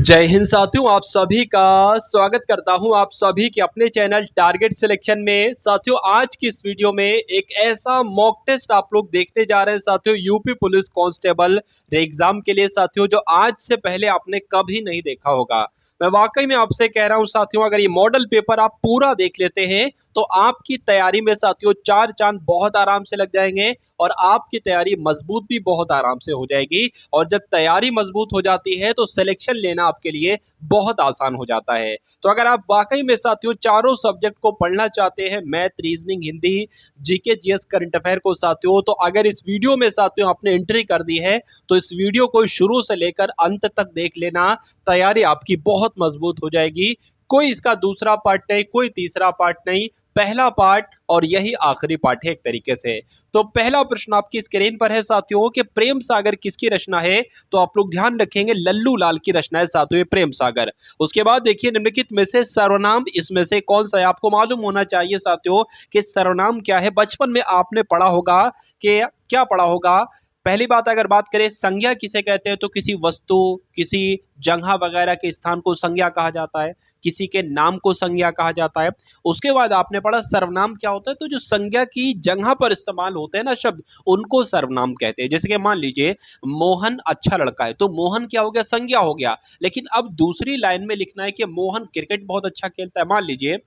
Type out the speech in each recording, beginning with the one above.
जय हिंद साथियों, आप सभी का स्वागत करता हूं आप सभी के अपने चैनल टारगेट सिलेक्शन में। साथियों, आज की इस वीडियो में एक ऐसा मॉक टेस्ट आप लोग देखने जा रहे हैं साथियों, यूपी पुलिस कांस्टेबल एग्जाम के लिए साथियों, जो आज से पहले आपने कभी नहीं देखा होगा। मैं वाकई में आपसे कह रहा हूं साथियों, अगर ये मॉडल पेपर आप पूरा देख लेते हैं तो आपकी तैयारी में साथियों 4 चांद बहुत आराम से लग जाएंगे और आपकी तैयारी मजबूत भी बहुत आराम से हो जाएगी। और जब तैयारी मजबूत हो जाती है तो सिलेक्शन लेना आपके लिए बहुत आसान हो जाता है। तो अगर आप वाकई में साथियों चारों सब्जेक्ट को पढ़ना चाहते हैं, math, reasoning, Hindi, GK, GS, current affair को साथियों, तो अगर इस वीडियो में साथियों आपने एंट्री कर दी है तो इस वीडियो को शुरू से लेकर अंत तक देख लेना। तैयारी आपकी बहुत मजबूत हो जाएगी। कोई इसका दूसरा पार्ट नहीं, कोई तीसरा पार्ट नहीं, पहला पार्ट और यही आखिरी पार्ट है एक तरीके से। तो पहला प्रश्न आपकी स्क्रीन पर है साथियों कि प्रेम सागर किसकी रचना है? तो आप लोग ध्यान रखेंगे लल्लू लाल की रचना है साथियों प्रेम सागर। उसके बाद देखिए निम्नलिखित में से सर्वनाम इसमें से कौन सा है? आपको मालूम होना चाहिए साथियों कि सर्वनाम क्या है। बचपन में आपने पढ़ा होगा कि क्या पढ़ा होगा। पहली बात अगर बात करें संज्ञा किसे कहते हैं, तो किसी वस्तु, किसी जगह वगैरह के स्थान को संज्ञा कहा जाता है, किसी के नाम को संज्ञा कहा जाता है। उसके बाद आपने पढ़ा सर्वनाम क्या होता है, तो जो संज्ञा की जगह पर इस्तेमाल होते हैं ना शब्द, उनको सर्वनाम कहते हैं। जैसे कि मान लीजिए मोहन अच्छा लड़का है, तो मोहन क्या हो गया? संज्ञा हो गया। लेकिन अब दूसरी लाइन में लिखना है कि मोहन क्रिकेट बहुत अच्छा खेलता है। मान लीजिए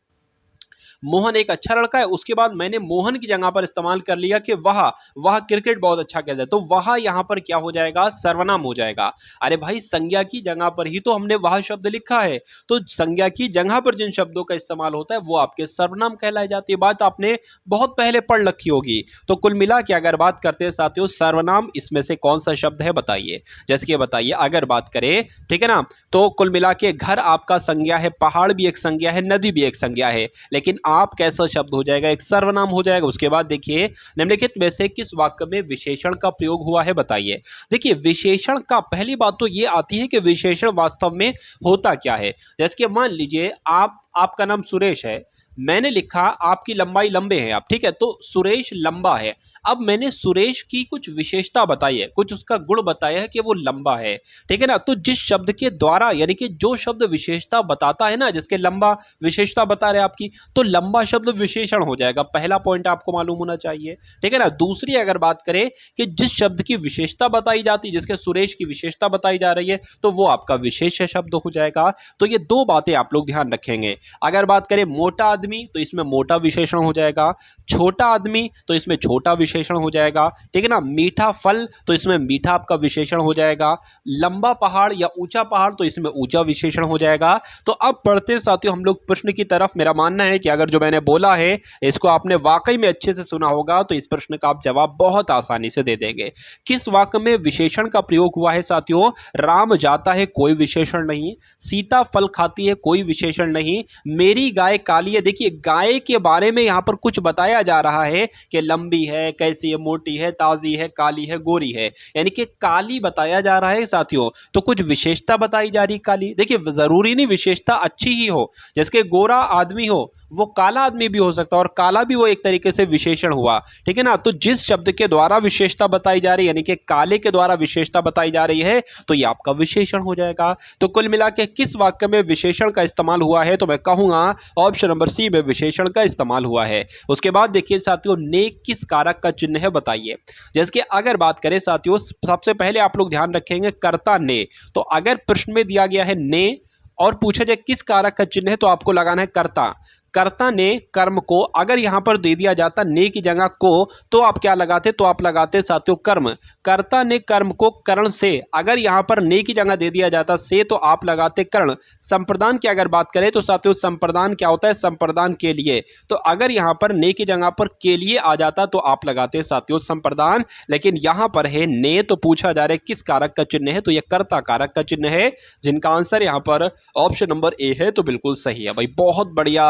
मोहन एक अच्छा लड़का है, उसके बाद मैंने मोहन की जगह पर इस्तेमाल कर लिया कि वह क्रिकेट बहुत अच्छा खेलता है, तो वह यहां पर क्या हो जाएगा? सर्वनाम हो जाएगा। अरे भाई, संज्ञा की जगह पर ही तो हमने वह शब्द लिखा है, तो संज्ञा की जगह पर जिन शब्दों का इस्तेमाल होता है वो आपके सर्वनाम कहलाई जाती है। बात आपने बहुत पहले पढ़ रखी होगी। तो कुल मिला के अगर बात करते हैं साथियों सर्वनाम, इसमें से कौन सा शब्द है बताइए। जैसे कि बताइए अगर बात करें, ठीक है ना, तो कुल मिला के घर आपका संज्ञा है, पहाड़ भी एक संज्ञा है, नदी भी एक संज्ञा है, लेकिन आप कैसा शब्द हो जाएगा? एक सर्वनाम हो जाएगा। उसके बाद देखिए निम्नलिखित में से किस वाक्य में विशेषण का प्रयोग हुआ है बताइए। देखिए विशेषण का पहली बात तो ये आती है कि विशेषण वास्तव में होता क्या है। जैसे कि मान लीजिए आपका नाम सुरेश है, मैंने लिखा आपकी लंबाई लंबे हैं आप, ठीक है, तो सुरेश लंबा है। अब मैंने सुरेश की कुछ विशेषता बताई है, कुछ उसका गुण बताया है कि वो लंबा है, ठीक है ना। तो जिस शब्द के द्वारा, यानी कि जो शब्द विशेषता बताता है ना, जिसके लंबा विशेषता बता रहे आपकी, तो लंबा शब्द विशेषण हो जाएगा। पहला पॉइंट आपको मालूम होना चाहिए, ठीक है ना। दूसरी अगर बात करें कि जिस शब्द की विशेषता बताई जाती, जिसके सुरेश की विशेषता बताई जा रही है, तो वो आपका विशेष शब्द हो जाएगा। तो ये दो बातें आप लोग ध्यान रखेंगे। अगर बात करें मोटा आदमी, तो इसमें मोटा विशेषण हो जाएगा। छोटा आदमी, तो इसमें छोटा विशेषण हो जाएगा, ठीक है ना। मीठा फल, तो इसमें मीठा आपका विशेषण हो जाएगा। लंबा पहाड़ या ऊंचा पहाड़, तो इसमें ऊंचा विशेषण हो जाएगा। तो अब पढ़ते साथियों हम लोग प्रश्न की तरफ। मेरा मानना है कि अगर जो मैंने बोला है इसको आपने वाकई में अच्छे से सुना होगा तो इस प्रश्न का आप जवाब बहुत आसानी से दे देंगे। किस वाक्य में विशेषण का प्रयोग हुआ है साथियों? राम जाता है, कोई विशेषण नहीं। सीता फल खाती है, कोई विशेषण नहीं। मेरी गाय काली है। देखिए गाय के बारे में यहां पर कुछ बताया जा रहा है कि लंबी है, कैसी है, मोटी है, ताजी है, काली है, गोरी है, यानी कि काली बताया जा रहा है साथियों। तो कुछ विशेषता बताई जा रही काली। देखिए जरूरी नहीं विशेषता अच्छी ही हो, जैसे गोरा आदमी हो वो काला आदमी भी हो सकता है, और काला भी वो एक तरीके से विशेषण हुआ, ठीक है ना। तो जिस शब्द के द्वारा विशेषता बताई जा रही है, यानी कि काले के द्वारा विशेषता बताई जा रही है, तो ये आपका विशेषण हो जाएगा। तो कुल मिला के किस वाक्य में विशेषण का इस्तेमाल हुआ है? तो मैं कहूंगा ऑप्शन नंबर सी में विशेषण का इस्तेमाल हुआ है। उसके बाद देखिए साथियों ने किस कारक का चिन्ह है बताइए। जैसे कि अगर बात करें साथियों, सबसे पहले आप लोग ध्यान रखेंगे कर्ता ने। तो अगर प्रश्न में दिया गया है ने और पूछा जाए किस कारक का चिन्ह है, तो आपको लगाना है कर्ता। कर्ता ने कर्म को, अगर यहां पर दे दिया जाता ने की जगह को, तो आप क्या लगाते? तो आप लगाते साथियों कर्म। कर्ता ने कर्म को कर्ण से, अगर यहां पर ने की जगह दे दिया जाता से, तो आप लगाते कर्ण। संप्रदान की अगर बात करें तो साथियों संप्रदान क्या होता है? संप्रदान के लिए। तो अगर यहां पर ने की जगह पर के लिए आ जाता तो आप लगाते साथियों संप्रदान। लेकिन यहां पर है ने, तो पूछा जा रहा है किस कारक का चिन्ह है, तो यह कर्ता कारक का चिन्ह है, जिनका आंसर यहां पर ऑप्शन नंबर ए है। तो बिल्कुल सही है भाई, बहुत बढ़िया,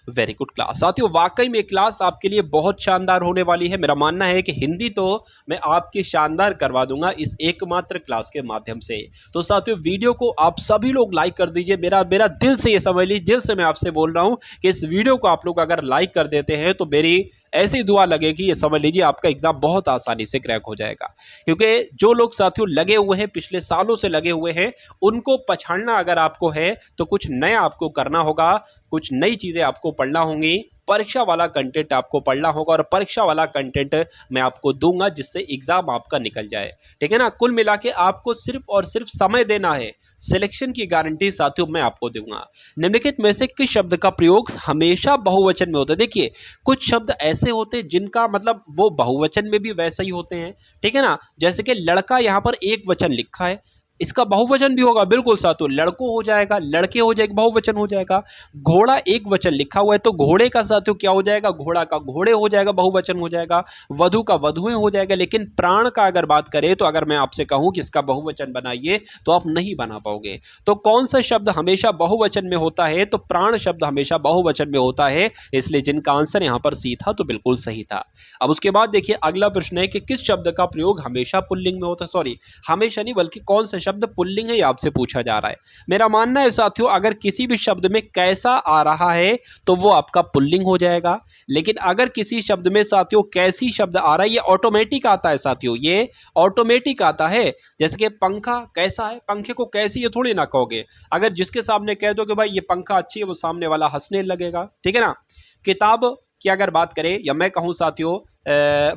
वेरी गुड क्लास। साथियों वाकई में क्लास आपके लिए बहुत शानदार होने वाली है। मेरा मानना है कि हिंदी तो मैं आपकी शानदार करवा दूंगा इस एकमात्र क्लास के माध्यम से। तो साथियों वीडियो को आप सभी लोग लाइक कर दीजिए। मेरा दिल से ये समझ लीजिए, दिल से मैं आपसे बोल रहा हूं कि इस वीडियो को आप लोग अगर लाइक कर देते हैं तो मेरी ऐसी दुआ लगे कि ये समझ लीजिए आपका एग्जाम बहुत आसानी से क्रैक हो जाएगा। क्योंकि जो लोग साथियों लगे हुए हैं, पिछले सालों से लगे हुए हैं, उनको पछाड़ना अगर आपको है तो कुछ नया आपको करना होगा, कुछ नई चीज़ें आपको पढ़ना होंगी, परीक्षा वाला कंटेंट आपको पढ़ना होगा और परीक्षा वाला कंटेंट मैं आपको दूंगा जिससे एग्जाम आपका निकल जाए। ठीक है ना। कुल मिला के आपको सिर्फ और सिर्फ समय देना है, सिलेक्शन की गारंटी साथियों मैं आपको दूंगा। निम्नलिखित में से किस शब्द का प्रयोग हमेशा बहुवचन में होता है? देखिए कुछ शब्द ऐसे होते हैं जिनका मतलब वो बहुवचन में भी वैसा ही होते हैं। ठीक है ना। जैसे कि लड़का यहाँ पर एक वचन लिखा है, इसका बहुवचन भी होगा, बिल्कुल साथियों, लड़कों हो जाएगा, लड़के हो जाएगा, बहुवचन हो जाएगा। घोड़ा एक वचन लिखा हुआ है तो घोड़े का साथियों क्या हो जाएगा? घोड़ा का घोड़े हो जाएगा, बहुवचन हो जाएगा। वधु का वधुएं हो जाएगा। लेकिन प्राण का अगर बात करें तो अगर मैं आपसे कहूं कि इसका बहुवचन बनाइए तो आप नहीं बना पाओगे। तो कौन सा शब्द हमेशा बहुवचन में होता है? तो प्राण शब्द हमेशा बहुवचन में होता है, इसलिए जिनका आंसर यहां पर सी था तो बिल्कुल सही था। अब उसके बाद देखिए अगला प्रश्न है कि किस शब्द का प्रयोग हमेशा पुल्लिंग में होता है? सॉरी, हमेशा नहीं बल्कि कौन सा शब्द पुल्लिंग है ये आपसे पूछा जा रहा है। मेरा मानना है साथियों अगर किसी भी शब्द में कैसा आ रहा है तो वो आपका पुल्लिंग हो जाएगा। लेकिन अगर किसी शब्द में साथियों कैसी शब्द आ रहा है, ये ऑटोमेटिक आता है साथियों, ये ऑटोमेटिक आता है। जैसे कि पंखा कैसा है, पंखे को कैसी ये थोड़ी ना कहोगे। अगर जिसके सामने कह दो कि भाई ये पंखा अच्छी है, वो सामने वाला हंसने लगेगा। ठीक है ना। किताब की अगर बात करें या मैं कहूं साथियों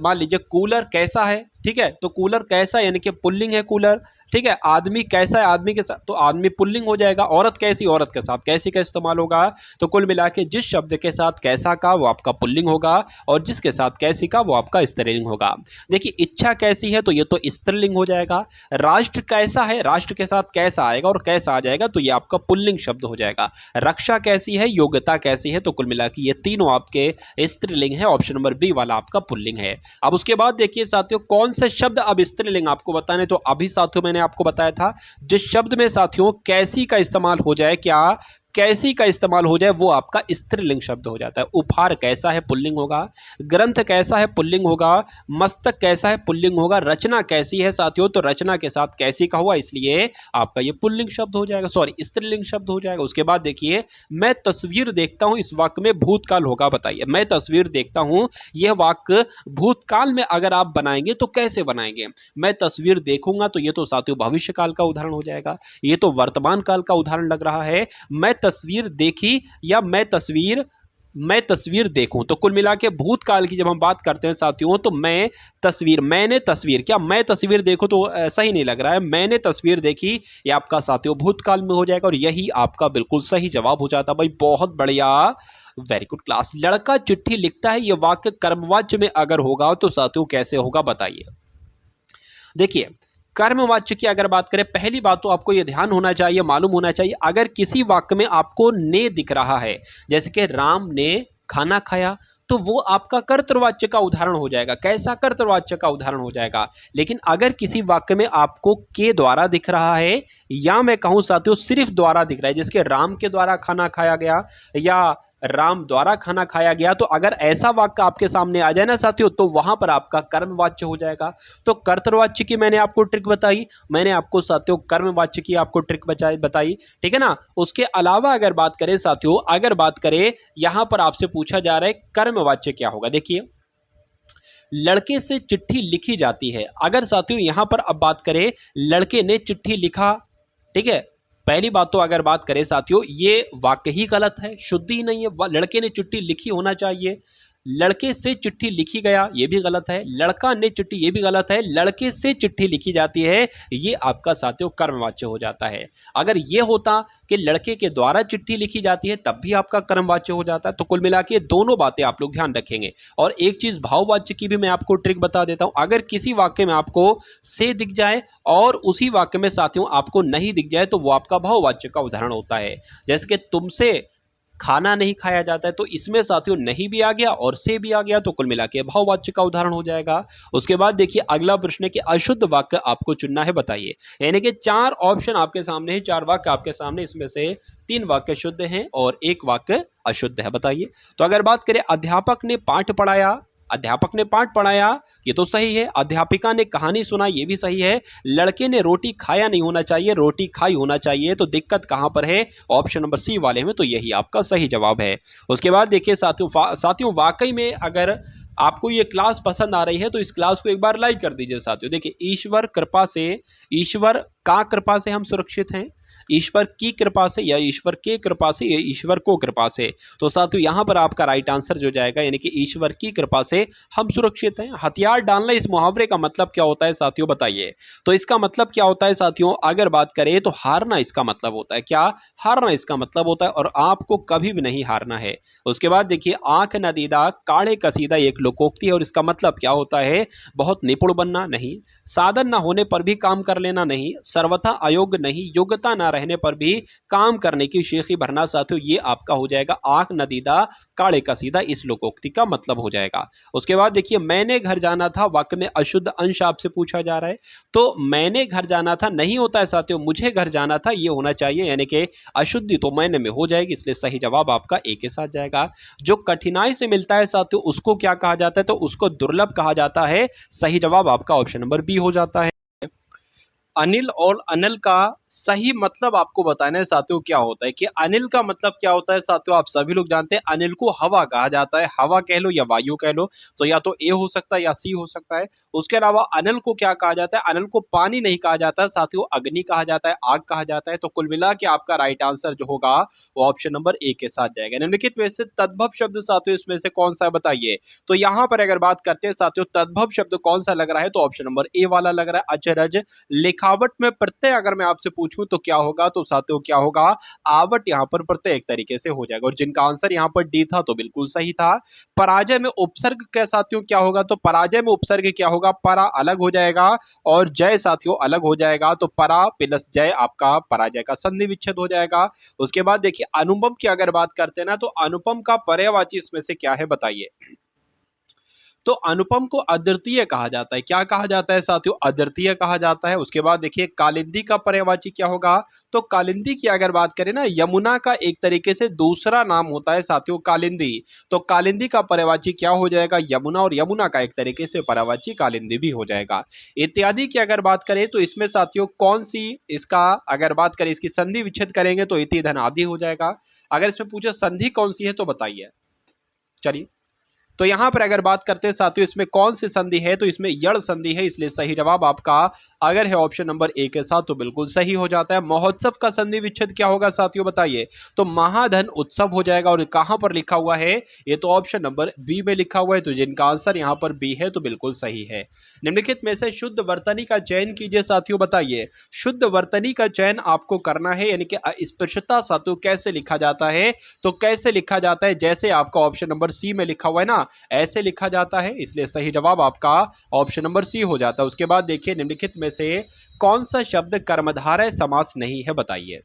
मान लीजिए कूलर कैसा है, ठीक है, तो कूलर कैसा यानी कि पुल्लिंग है कूलर। ठीक है। आदमी कैसा है, आदमी के साथ तो आदमी पुल्लिंग हो जाएगा। औरत कैसी, औरत के साथ कैसी का इस्तेमाल होगा। तो कुल मिला के जिस शब्द के साथ कैसा का वो आपका पुल्लिंग होगा और जिसके साथ कैसी का वो आपका स्त्रीलिंग होगा। देखिए इच्छा कैसी है तो ये तो स्त्रीलिंग हो जाएगा। राष्ट्र कैसा है, राष्ट्र के साथ कैसा आएगा और कैसा आ जाएगा तो ये आपका पुल्लिंग शब्द हो जाएगा। रक्षा कैसी है, योग्यता कैसी है, तो कुल मिला के ये तीनों आपके स्त्रीलिंग है। ऑप्शन नंबर बी वाला आपका पुल्लिंग है। अब उसके बाद देखिए साथियों कौन से शब्द अब स्त्रीलिंग आपको बताने, तो अभी साथियों मैंने आपको बताया था जिस शब्द में साथियों कैसी का इस्तेमाल हो जाए, क्या कैसी का इस्तेमाल हो जाए वो आपका स्त्रीलिंग शब्द हो जाता है। उपहार कैसा है, पुल्लिंग होगा। ग्रंथ कैसा है, पुल्लिंग होगा। मस्तक कैसा है, पुल्लिंग होगा। रचना कैसी है साथियों, तो रचना के साथ कैसी का हुआ इसलिए आपका ये पुल्लिंग शब्द हो जाएगा, सॉरी स्त्रीलिंग शब्द हो जाएगा। उसके बाद देखिए मैं तस्वीर देखता हूं, इस वाक्य में भूतकाल होगा। बताइए मैं तस्वीर देखता हूं, यह वाक्य भूतकाल में अगर आप बनाएंगे तो कैसे बनाएंगे? मैं तस्वीर देखूंगा तो ये तो साथियों भविष्य काल का उदाहरण हो जाएगा, ये तो वर्तमान काल का उदाहरण लग रहा है। मैं तस्वीर देखी या मैं तस्वीर देखूं, तो कुल मिला के भूतकाल की जब हम बात करते हैं साथियों तो मैं तस्वीर, मैंने तस्वीर, क्या मैं तस्वीर देखूं तो सही नहीं लग रहा है। मैंने तस्वीर देखी ये आपका साथियों भूतकाल में हो जाएगा और यही आपका बिल्कुल सही जवाब हो जाता। भाई बहुत बढ़िया, वेरी गुड क्लास। लड़का चिट्ठी लिखता है ये वाक्य कर्मवाच्य में अगर होगा तो साथियों कैसे होगा बताइए। देखिए कर्मवाच्य की अगर बात करें, पहली बात तो आपको यह ध्यान होना चाहिए, मालूम होना चाहिए, अगर किसी वाक्य में आपको ने दिख रहा है, जैसे कि राम ने खाना खाया, तो वो आपका कर्तृवाच्य का उदाहरण हो जाएगा। कैसा कर्तृवाच्य का उदाहरण हो जाएगा। लेकिन अगर किसी वाक्य में आपको के द्वारा दिख रहा है या मैं कहूं साथियों सिर्फ द्वारा दिख रहा है, जैसे कि राम के द्वारा खाना खाया गया या राम द्वारा खाना खाया गया, तो अगर ऐसा वाक्य आपके सामने आ जाए ना साथियों तो वहां पर आपका कर्मवाच्य हो जाएगा। तो कर्तृवाच्य की मैंने आपको ट्रिक बताई, मैंने आपको साथियों कर्मवाच्य की आपको ट्रिक बताई। ठीक है ना। उसके अलावा अगर बात करें साथियों, अगर बात करें यहां पर आपसे पूछा जा रहा है कर्मवाच्य क्या होगा। देखिए लड़के से चिट्ठी लिखी जाती है, अगर साथियों यहां पर अब बात करें लड़के ने चिट्ठी लिखा, ठीक है, पहली बात तो अगर बात करें साथियों ये वाक्य ही गलत है, शुद्ध ही नहीं है। लड़के ने चिट्ठी लिखी होना चाहिए। लड़के से चिट्ठी लिखी गया ये भी गलत है। लड़का ने चिट्ठी ये भी गलत है। लड़के से चिट्ठी लिखी जाती है ये आपका साथियों कर्मवाच्य हो जाता है। अगर ये होता कि लड़के के द्वारा चिट्ठी लिखी जाती है तब भी आपका कर्मवाच्य हो जाता है। तो कुल मिला के दोनों बातें आप लोग ध्यान रखेंगे। और एक चीज भाववाच्य की भी मैं आपको ट्रिक बता देता हूं, अगर किसी वाक्य में आपको से दिख जाए और उसी वाक्य में साथियों आपको नहीं दिख जाए तो वो आपका भाववाच्य का उदाहरण होता है। जैसे कि तुमसे खाना नहीं खाया जाता है, तो इसमें साथियों नहीं भी आ गया और से भी आ गया, तो कुल मिला के भाववाच्य का उदाहरण हो जाएगा। उसके बाद देखिए अगला प्रश्न है कि अशुद्ध वाक्य आपको चुनना है, बताइए। यानी कि 4 ऑप्शन आपके सामने है, 4 वाक्य आपके सामने, इसमें से 3 वाक्य शुद्ध हैं और 1 वाक्य अशुद्ध है, बताइए। तो अगर बात करें अध्यापक ने पाठ पढ़ाया, अध्यापक ने पाठ पढ़ाया ये तो सही है। अध्यापिका ने कहानी सुनाई ये भी सही है। लड़के ने रोटी खाया नहीं होना चाहिए, रोटी खाई होना चाहिए। तो दिक्कत कहां पर है? ऑप्शन नंबर सी वाले में, तो यही आपका सही जवाब है। उसके बाद देखिए साथियों वाकई में अगर आपको ये क्लास पसंद आ रही है तो इस क्लास को एक बार लाइक कर दीजिए साथियों। देखिए, ईश्वर कृपा से, ईश्वर का कृपा से हम सुरक्षित हैं, ईश्वर की कृपा से या ईश्वर के कृपा से या ईश्वर को कृपा से। तो साथियों यहाँ पर आपका राइट आंसर जो जाएगा यानी कि ईश्वर की कृपा से हम सुरक्षित हैं। हथियार डालना, इस मुहावरे का मतलब क्या होता है साथियों बताइए। तो इसका मतलब क्या होता है साथियों, अगर बात करें तो हारना इसका मतलब होता है। क्या? हारना इसका मतलब होता है, और आपको कभी भी नहीं हारना है। उसके बाद देखिए, आंख न दीदा काढ़े कसीदा एक लोकोक्ति है, और इसका मतलब क्या होता है, बहुत निपुण बनना नहीं, साधन न होने पर भी काम कर लेना नहीं, सर्वथा अयोग्य नहीं, योग्यता न रहने पर भी काम करने की शेखी भरना। साथियों ये आपका हो जाएगा आंख न दीदा काढ़े कसीदा, इस लोकोक्ति का मतलब हो जाएगा। उसके बाद देखिए, मैंने घर जाना था, वाक्य में अशुद्ध अंश आपसे पूछा जा रहा है। तो मैंने घर जाना था नहीं होता है साथियों, मुझे घर जाना था ये होना चाहिए, यानी कि अशुद्धि तो मैंने में हो जाएगी, इसलिए सही जवाब आपका ए के साथ जाएगा। जो कठिनाई से मिलता है साथियों उसको क्या कहा जाता है, तो उसको दुर्लभ कहा जाता है। सही जवाब आपका ऑप्शन नंबर बी हो जाता है। अनिल और अनल का सही मतलब आपको बताना है साथियों क्या होता है, कि अनिल का मतलब क्या होता है साथियों, आप सभी लोग जानते हैं अनिल को हवा कहा जाता है, हवा कह लो या वायु कह लो, तो या तो ए हो सकता है या सी हो सकता है। उसके अलावा अनिल को क्या कहा जाता है, अनिल को पानी नहीं कहा जाता साथियों, अग्नि कहा जाता है, आग कहा जाता है। तो कुल मिला के आपका राइट आंसर जो होगा वो ऑप्शन नंबर ए के साथ जाएगा। निम्नलिखित में से तद्भव शब्द साथियों इसमें से कौन सा बताइए। तो यहाँ पर अगर बात करते हैं साथियों, तद्भव शब्द कौन सा लग रहा है, तो ऑप्शन नंबर ए वाला लग रहा है, अचरज। लिखावट में प्रत्यय अगर मैं आपसे पूछूं तो क्या होगा, तो साथियों क्या होगा, आवट यहाँ पर प्रत्यय एक तरीके से हो जाएगा, और जिनका आंसर यहाँ पर डी था तो बिल्कुल सही था। पराजय में उपसर्ग के साथियों क्या होगा, तो पराजय में उपसर्ग क्या होगा, परा अलग हो जाएगा और जय साथियों अलग हो जाएगा, तो परा प्लस जय आपका पराजय का संधि विच्छेद हो जाएगा। उसके बाद देखिए, अनुपम की अगर बात करते हैं ना, तो अनुपम का पर्यायवाची इसमें से क्या है बताइए। तो अनुपम को अद्वितीय कहा जाता है। क्या कहा जाता है साथियों, अद्वितीय कहा जाता है। उसके बाद देखिए, कालिंदी का पर्यायवाची क्या होगा, तो कालिंदी की अगर बात करें ना, यमुना का एक तरीके से दूसरा नाम होता है साथियों कालिंदी। तो कालिंदी का पर्यायवाची क्या हो जाएगा, यमुना, और यमुना का एक तरीके से पर्यायवाची कालिंदी भी हो जाएगा। इत्यादि की अगर बात करें तो इसमें साथियों कौन सी, इसका अगर बात करें इसकी संधि विच्छेद करेंगे तो इति धन आदि हो जाएगा। अगर इसमें पूछे संधि कौन सी है तो बताइए। चलिए, तो यहां पर अगर बात करते हैं साथियों इसमें कौन सी संधि है, तो इसमें यड़ संधि है, इसलिए सही जवाब आपका अगर है ऑप्शन नंबर ए के साथ तो बिल्कुल सही हो जाता है। महोत्सव का संधि विच्छेद क्या होगा साथियों बताइए, तो महाधन उत्सव हो जाएगा, और कहां पर लिखा हुआ है, ये तो ऑप्शन नंबर बी में लिखा हुआ है, तो जिनका आंसर यहां पर बी है तो बिल्कुल सही है। निम्नलिखित में से शुद्ध वर्तनी का चयन कीजिए साथियों बताइए। शुद्ध वर्तनी का चयन आपको करना है, यानी कि अस्पृश्यता साथियों कैसे लिखा जाता है, तो कैसे लिखा जाता है, जैसे आपका ऑप्शन नंबर सी में लिखा हुआ है ना, ऐसे लिखा जाता है, इसलिए सही जवाब आपका ऑप्शन नंबर सी हो जाता है। उसके बाद देखिए, निम्नलिखित में से कौन सा शब्द कर्मधारय समास नहीं है बताइए।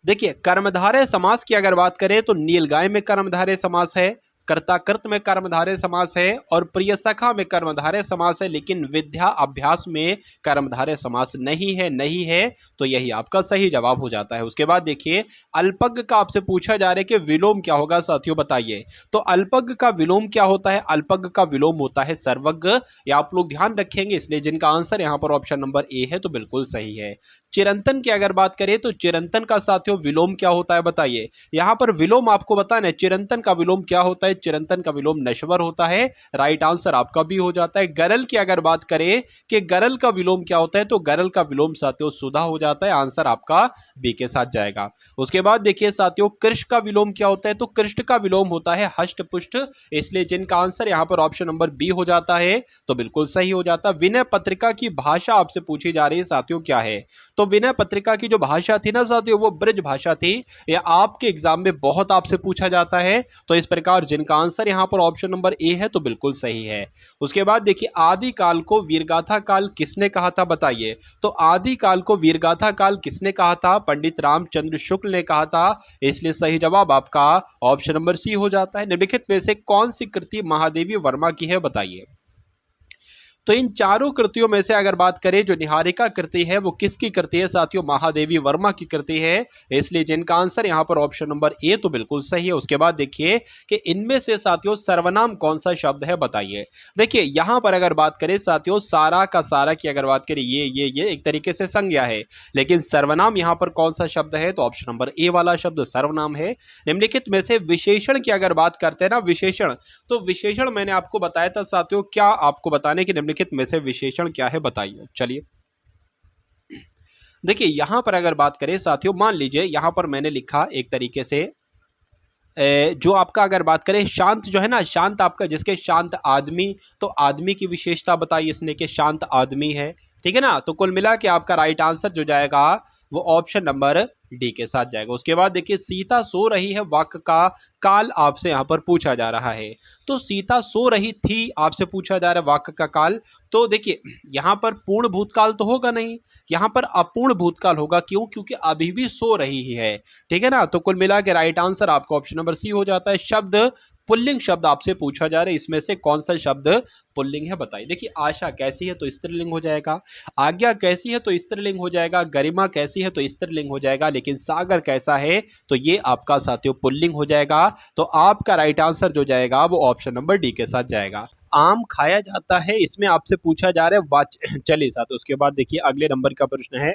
देखिए, कर्मधारय समास की अगर बात करें तो नीलगाय में कर्मधारय समास है, कर्ताकृत में कर्मधारय समास है, और प्रिय सखा में कर्मधारय समास है, लेकिन विद्या अभ्यास में कर्मधारय समास नहीं है, नहीं है, तो यही आपका सही जवाब हो जाता है। उसके बाद देखिए, अल्पज्ञ का आपसे पूछा जा रहा है कि विलोम क्या होगा साथियों बताइए। तो अल्पज्ञ का विलोम क्या होता है, अल्पज्ञ का विलोम होता है सर्वज्ञ, या आप लोग ध्यान रखेंगे, इसलिए जिनका आंसर यहाँ पर ऑप्शन नंबर ए है तो बिल्कुल सही है। चिरंतन की अगर बात करें तो चिरंतन का साथियों विलोम क्या होता है बताइए। यहां पर विलोम आपको बताना है, चिरंतन का विलोम क्या होता है, चिरंतन का विलोम नश्वर होता है, राइट आंसर आपका भी हो जाता है। गरल की अगर बात करें कि गरल का विलोम क्या होता है, तो गरल का विलोम साथियों सुधा हो जाता है, आंसर आपका बी के साथ जाएगा। उसके बाद देखिए साथियों, कृष्ण का विलोम क्या होता है, तो कृष्ण का विलोम होता है हष्ट पुष्ट, इसलिए जिनका आंसर यहां पर ऑप्शन नंबर बी हो जाता है तो बिल्कुल सही हो जाता है। विनय पत्रिका की भाषा आपसे पूछी जा रही है साथियों क्या है, तो विनय पत्रिका की जो भाषा थी ना साथियों, वो ब्रज भाषा थी, यह आपके एग्जाम में बहुत आपसे पूछा जाता है, तो इस प्रकार जिनका आंसर यहां पर ऑप्शन नंबर ए है तो बिल्कुल सही है। उसके बाद देखिए, आदि काल को वीरगाथा काल किसने कहा था बताइए। तो आदि काल को वीरगाथा काल किसने कहा था, पंडित रामचंद्र शुक्ल ने कहा था, इसलिए सही जवाब आपका ऑप्शन नंबर सी हो जाता है। निम्नलिखित में से कौन सी कृति महादेवी वर्मा की है बताइए। तो इन चारों कृतियों में से अगर बात करें, जो निहारिका कृति है वो किसकी कृति है साथियों? महादेवी वर्मा की कृति है। इसलिए जिनका आंसर यहाँ पर ऑप्शन नंबर ए तो बिल्कुल सही है। उसके बाद देखिए कि इनमें से साथियों सर्वनाम कौन सा शब्द है, बताइए। देखिए यहाँ पर अगर बात करें साथियों, सारा का सारा की अगर बात करें, ये एक तरीके से संज्ञा है, लेकिन सर्वनाम यहाँ पर कौन सा शब्द है? तो ऑप्शन नंबर ए वाला शब्द सर्वनाम है। निम्नलिखित में से विशेषण की अगर बात करते हैं ना, विशेषण, तो विशेषण मैंने आपको बताया था साथियों, क्या आपको बताने की निम्नलिखित में से विशेषण क्या है, बताइए। चलिए देखिए यहां पर अगर बात करें साथियों, मान लीजिए यहां पर मैंने लिखा एक तरीके से जो आपका अगर बात करें शांत जो है ना, शांत आपका जिसके शांत आदमी, तो आदमी की विशेषता बताई इसने कि शांत आदमी है, ठीक है ना। तो कुल मिला के आपका राइट आंसर जो जाएगा वो ऑप्शन नंबर डी के साथ जाएगा। उसके बाद देखिए सीता सो रही है वाक्य का काल आपसे यहाँ पर पूछा जा रहा है। तो सीता सो रही थी आपसे पूछा जा रहा है वाक्य का काल। तो देखिए यहाँ पर पूर्ण भूतकाल तो होगा नहीं, यहाँ पर अपूर्ण भूतकाल होगा। क्यों? क्योंकि अभी भी सो रही ही है, ठीक है ना। तो कुल मिला के राइट आंसर आपका ऑप्शन नंबर सी हो जाता है। शब्द पुल्लिंग शब्द आपसे पूछा जा रहा है, इसमें से कौन सा शब्द पुल्लिंग है, बताइए। देखिए आशा कैसी है तो स्त्रीलिंग हो जाएगा, आज्ञा कैसी है तो स्त्रीलिंग हो जाएगा, गरिमा कैसी है तो स्त्रीलिंग हो जाएगा, लेकिन सागर कैसा है तो ये आपका साथियों पुल्लिंग हो जाएगा। तो आपका राइट आंसर जो जाएगा वो ऑप्शन नंबर डी के साथ जाएगा। आम खाया जाता है, इसमें आपसे पूछा जा रहा है वाच्य। चलिए साथ उसके बाद देखिए अगले नंबर का प्रश्न है,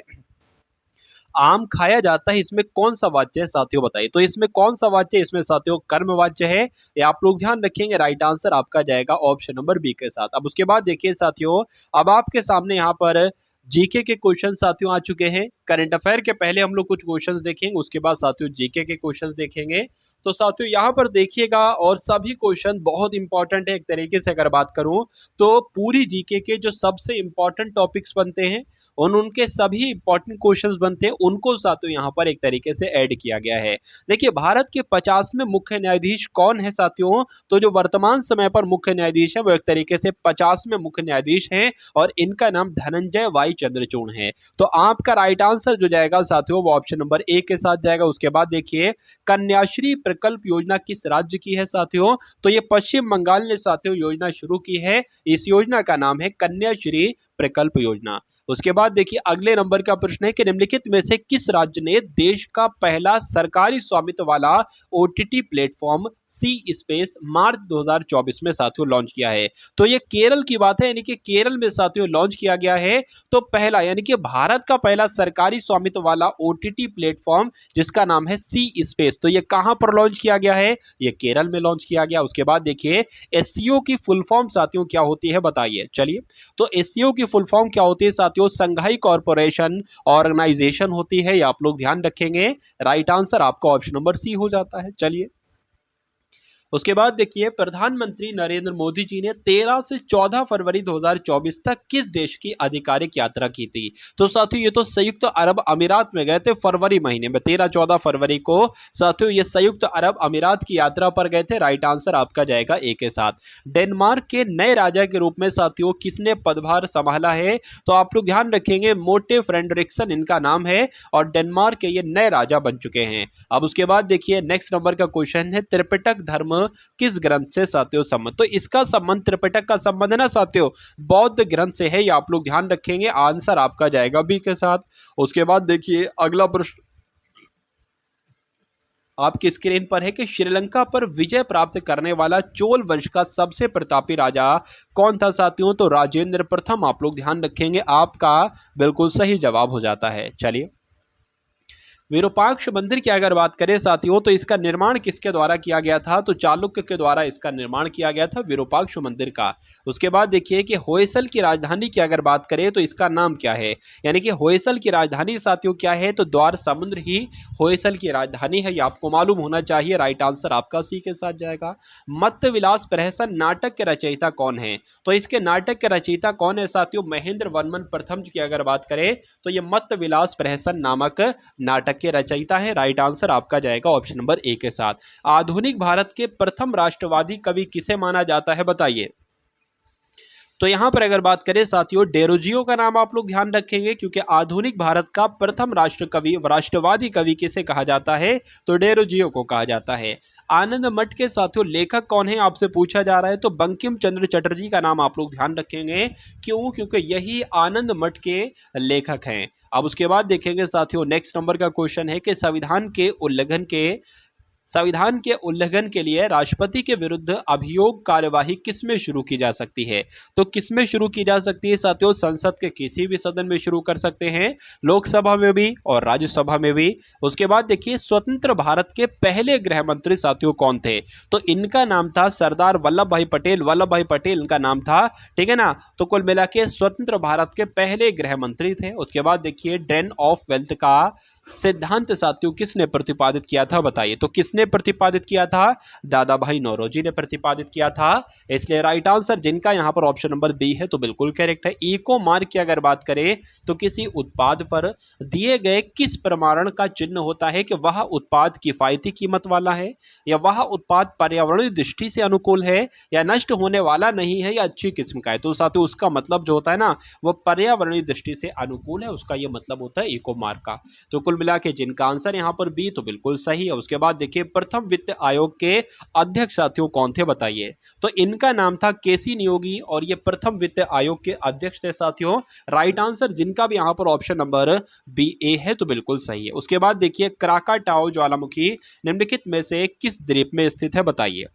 आम खाया जाता है, इसमें कौन सा वाच्य है साथियों, बताइए। तो इसमें कौन सा वाच्य है? इसमें साथियों कर्म वाच्य है, ये आप लोग ध्यान रखेंगे। राइट आंसर आपका जाएगा ऑप्शन नंबर बी के साथ। अब उसके बाद देखिए साथियों, अब आपके सामने यहाँ पर जीके के क्वेश्चन साथियों आ चुके हैं। करंट अफेयर के पहले हम लोग कुछ क्वेश्चंस देखेंगे, उसके बाद साथियों जीके के क्वेश्चंस देखेंगे। तो साथियों यहाँ पर देखिएगा, और सभी क्वेश्चन बहुत इंपॉर्टेंट है। एक तरीके से अगर बात करूं तो पूरी जीके के जो सबसे इंपॉर्टेंट टॉपिक्स बनते हैं, उनके सभी इंपॉर्टेंट क्वेश्चंस बनते हैं, उनको साथियों यहाँ पर एक तरीके से ऐड किया गया है। देखिए भारत के 50वें मुख्य न्यायाधीश कौन है साथियों? तो जो वर्तमान समय पर मुख्य न्यायाधीश है वो एक तरीके से 50वें मुख्य न्यायाधीश हैं, और इनका नाम धनंजय वाई चंद्रचूड़ है। तो आपका राइट आंसर जो जाएगा साथियों वो ऑप्शन नंबर ए के साथ जाएगा। उसके बाद देखिए कन्याश्री प्रकल्प योजना किस राज्य की है साथियों? तो ये पश्चिम बंगाल ने साथियों योजना शुरू की है। इस योजना का नाम है कन्याश्री प्रकल्प योजना। उसके बाद देखिए अगले नंबर का प्रश्न है कि निम्नलिखित में से किस राज्य ने देश का पहला सरकारी स्वामित्व वाला ओटीटी प्लेटफॉर्म सी स्पेस मार्च 2024 में साथियों लॉन्च किया है? तो ये केरल की बात है, यानी कि केरल में साथियों लॉन्च किया गया है। तो पहला यानी कि भारत का पहला सरकारी स्वामित्व वाला ओटीटी प्लेटफॉर्म जिसका नाम है सी स्पेस, तो ये कहां पर लॉन्च किया गया है? ये केरल में लॉन्च किया गया। उसके बाद देखिए एससीओ की फुल फॉर्म साथियों क्या होती है, बताइए। चलिए तो एससीओ की फुल फॉर्म क्या होती है साथियों? संघाई कॉर्पोरेशन ऑर्गेनाइजेशन होती है, ये आप लोग ध्यान रखेंगे। राइट आंसर आपका ऑप्शन नंबर सी हो जाता है। चलिए उसके बाद देखिए प्रधानमंत्री नरेंद्र मोदी जी ने 13 से 14 फरवरी 2024 तक किस देश की आधिकारिक यात्रा की थी? तो साथियों ये तो संयुक्त अरब अमीरात में गए थे फरवरी महीने में, 13-14 फरवरी को साथियों ये संयुक्त अरब अमीरात की यात्रा पर गए थे। राइट आंसर आपका जाएगा ए के साथ। डेनमार्क के नए राजा के रूप में साथियों किसने पदभार संभाला है? तो आप लोग ध्यान रखेंगे मोटे फ्रेडरिक्सन इनका नाम है, और डेनमार्क के ये नए राजा बन चुके हैं। अब उसके बाद देखिए नेक्स्ट नंबर का क्वेश्चन है, त्रिपिटक धर्म किस ग्रंथ से साथियों संबंध? तो इसका संबंध त्रिपिटक का संबंध है ना साथियों बौद्ध ग्रंथ से है, ये आप लोग ध्यान रखेंगे। आंसर आपका जाएगा बी के साथ। उसके बाद देखिए अगला प्रश्न आपकी स्क्रीन पर है कि श्रीलंका पर विजय प्राप्त करने वाला चोल वंश का सबसे प्रतापी राजा कौन था साथियों? तो राजेंद्र प्रथम आप लोग ध्यान रखेंगे। आपका बिल्कुल सही जवाब हो जाता है। चलिए विरूपाक्ष मंदिर की अगर बात करें साथियों तो इसका निर्माण किसके द्वारा किया गया था? तो चालुक्य के द्वारा इसका निर्माण किया गया था विरूपाक्ष मंदिर का। उसके बाद देखिए कि होयसल की राजधानी की अगर बात करें तो इसका नाम क्या है? यानी कि होयसल की राजधानी साथियों क्या है? तो द्वार समुद्र ही होयसल की राजधानी है, ये आपको मालूम होना चाहिए। राइट आंसर आपका सी के साथ जाएगा। मत्त विलास प्रहसन नाटक के रचयिता कौन है? तो इसके नाटक के रचयिता कौन है साथियों? महेंद्र वर्मन प्रथम की अगर बात करें तो ये मत्त विलास प्रहसन नामक नाटक के रचयिता है। राइट आंसर आपका जाएगा ऑप्शन नंबर ए के साथ। आधुनिक भारत के प्रथम राष्ट्रवादी कवि किसे माना जाता है, बताइए। तो यहां पर अगर बात करें साथियों डेरोजियो का नाम आप लोग ध्यान रखेंगे, क्योंकि आधुनिक भारत का प्रथम राष्ट्रवादी कवि किसे कहा जाता है? तो डेरोजियो को कहा जाता है। आनंद मठ के साथियों लेखक कौन है आपसे पूछा जा रहा है, तो बंकिम चंद्र चटर्जी का नाम आप लोग ध्यान रखेंगे। क्यों? क्योंकि यही आनंद मठ के लेखक हैं। अब उसके बाद देखेंगे साथियों, नेक्स्ट नंबर का क्वेश्चन है कि संविधान के उल्लंघन के लिए राष्ट्रपति के विरुद्ध अभियोग कार्यवाही किसमें शुरू की जा सकती है। तो किसमें शुरू की जा सकती है साथियों? संसद के किसी भी सदन में शुरू कर सकते हैं, लोकसभा में भी और राज्यसभा में भी। उसके बाद देखिए, स्वतंत्र भारत के पहले गृह मंत्री साथियों कौन थे, तो इनका नाम था सरदार वल्लभ भाई पटेल। वल्लभ भाई पटेल इनका नाम था, ठीक है ना। तो कुल मिला के स्वतंत्र भारत के पहले गृह मंत्री थे। उसके बाद देखिए, ड्रेन ऑफ वेल्थ का सिद्धांत साथियों किसने प्रतिपादित किया था, बताइए। तो किसने प्रतिपादित किया था? दादा भाई नौरोजी ने प्रतिपादित किया था। इसलिए राइट आंसर जिनका यहां पर ऑप्शन नंबर बी है तो बिल्कुल करेक्ट है। इको मार्क की अगर बात करें तो किसी उत्पाद पर दिए गए किस प्रमाण का चिन्ह होता है कि वह उत्पाद किफायती कीमत वाला है, या वह उत्पाद पर्यावरणीय दृष्टि से अनुकूल है, या नष्ट होने वाला नहीं है, या अच्छी किस्म का है। तो साथियों उसका मतलब जो होता है ना, वो पर्यावरणीय दृष्टि से अनुकूल है, उसका यह मतलब होता है इको मार्क का। तो कुल मिला के जिनका आंसर यहां पर बी तो बिल्कुल सही है। उसके बाद देखिए, प्रथम वित्त आयोग के अध्यक्ष साथियों कौन थे, बताइए। तो इनका नाम था केसी नियोगी और ये प्रथम वित्त आयोग के अध्यक्ष थे साथियों। राइट आंसर जिनका भी यहां पर ऑप्शन नंबर बी ए है तो बिल्कुल सही है। उसके बाद देखिए, क्राकाटाओ ज्वालामुखी निम्नलिखित में से किस द्वीप में स्थित है, बताइए।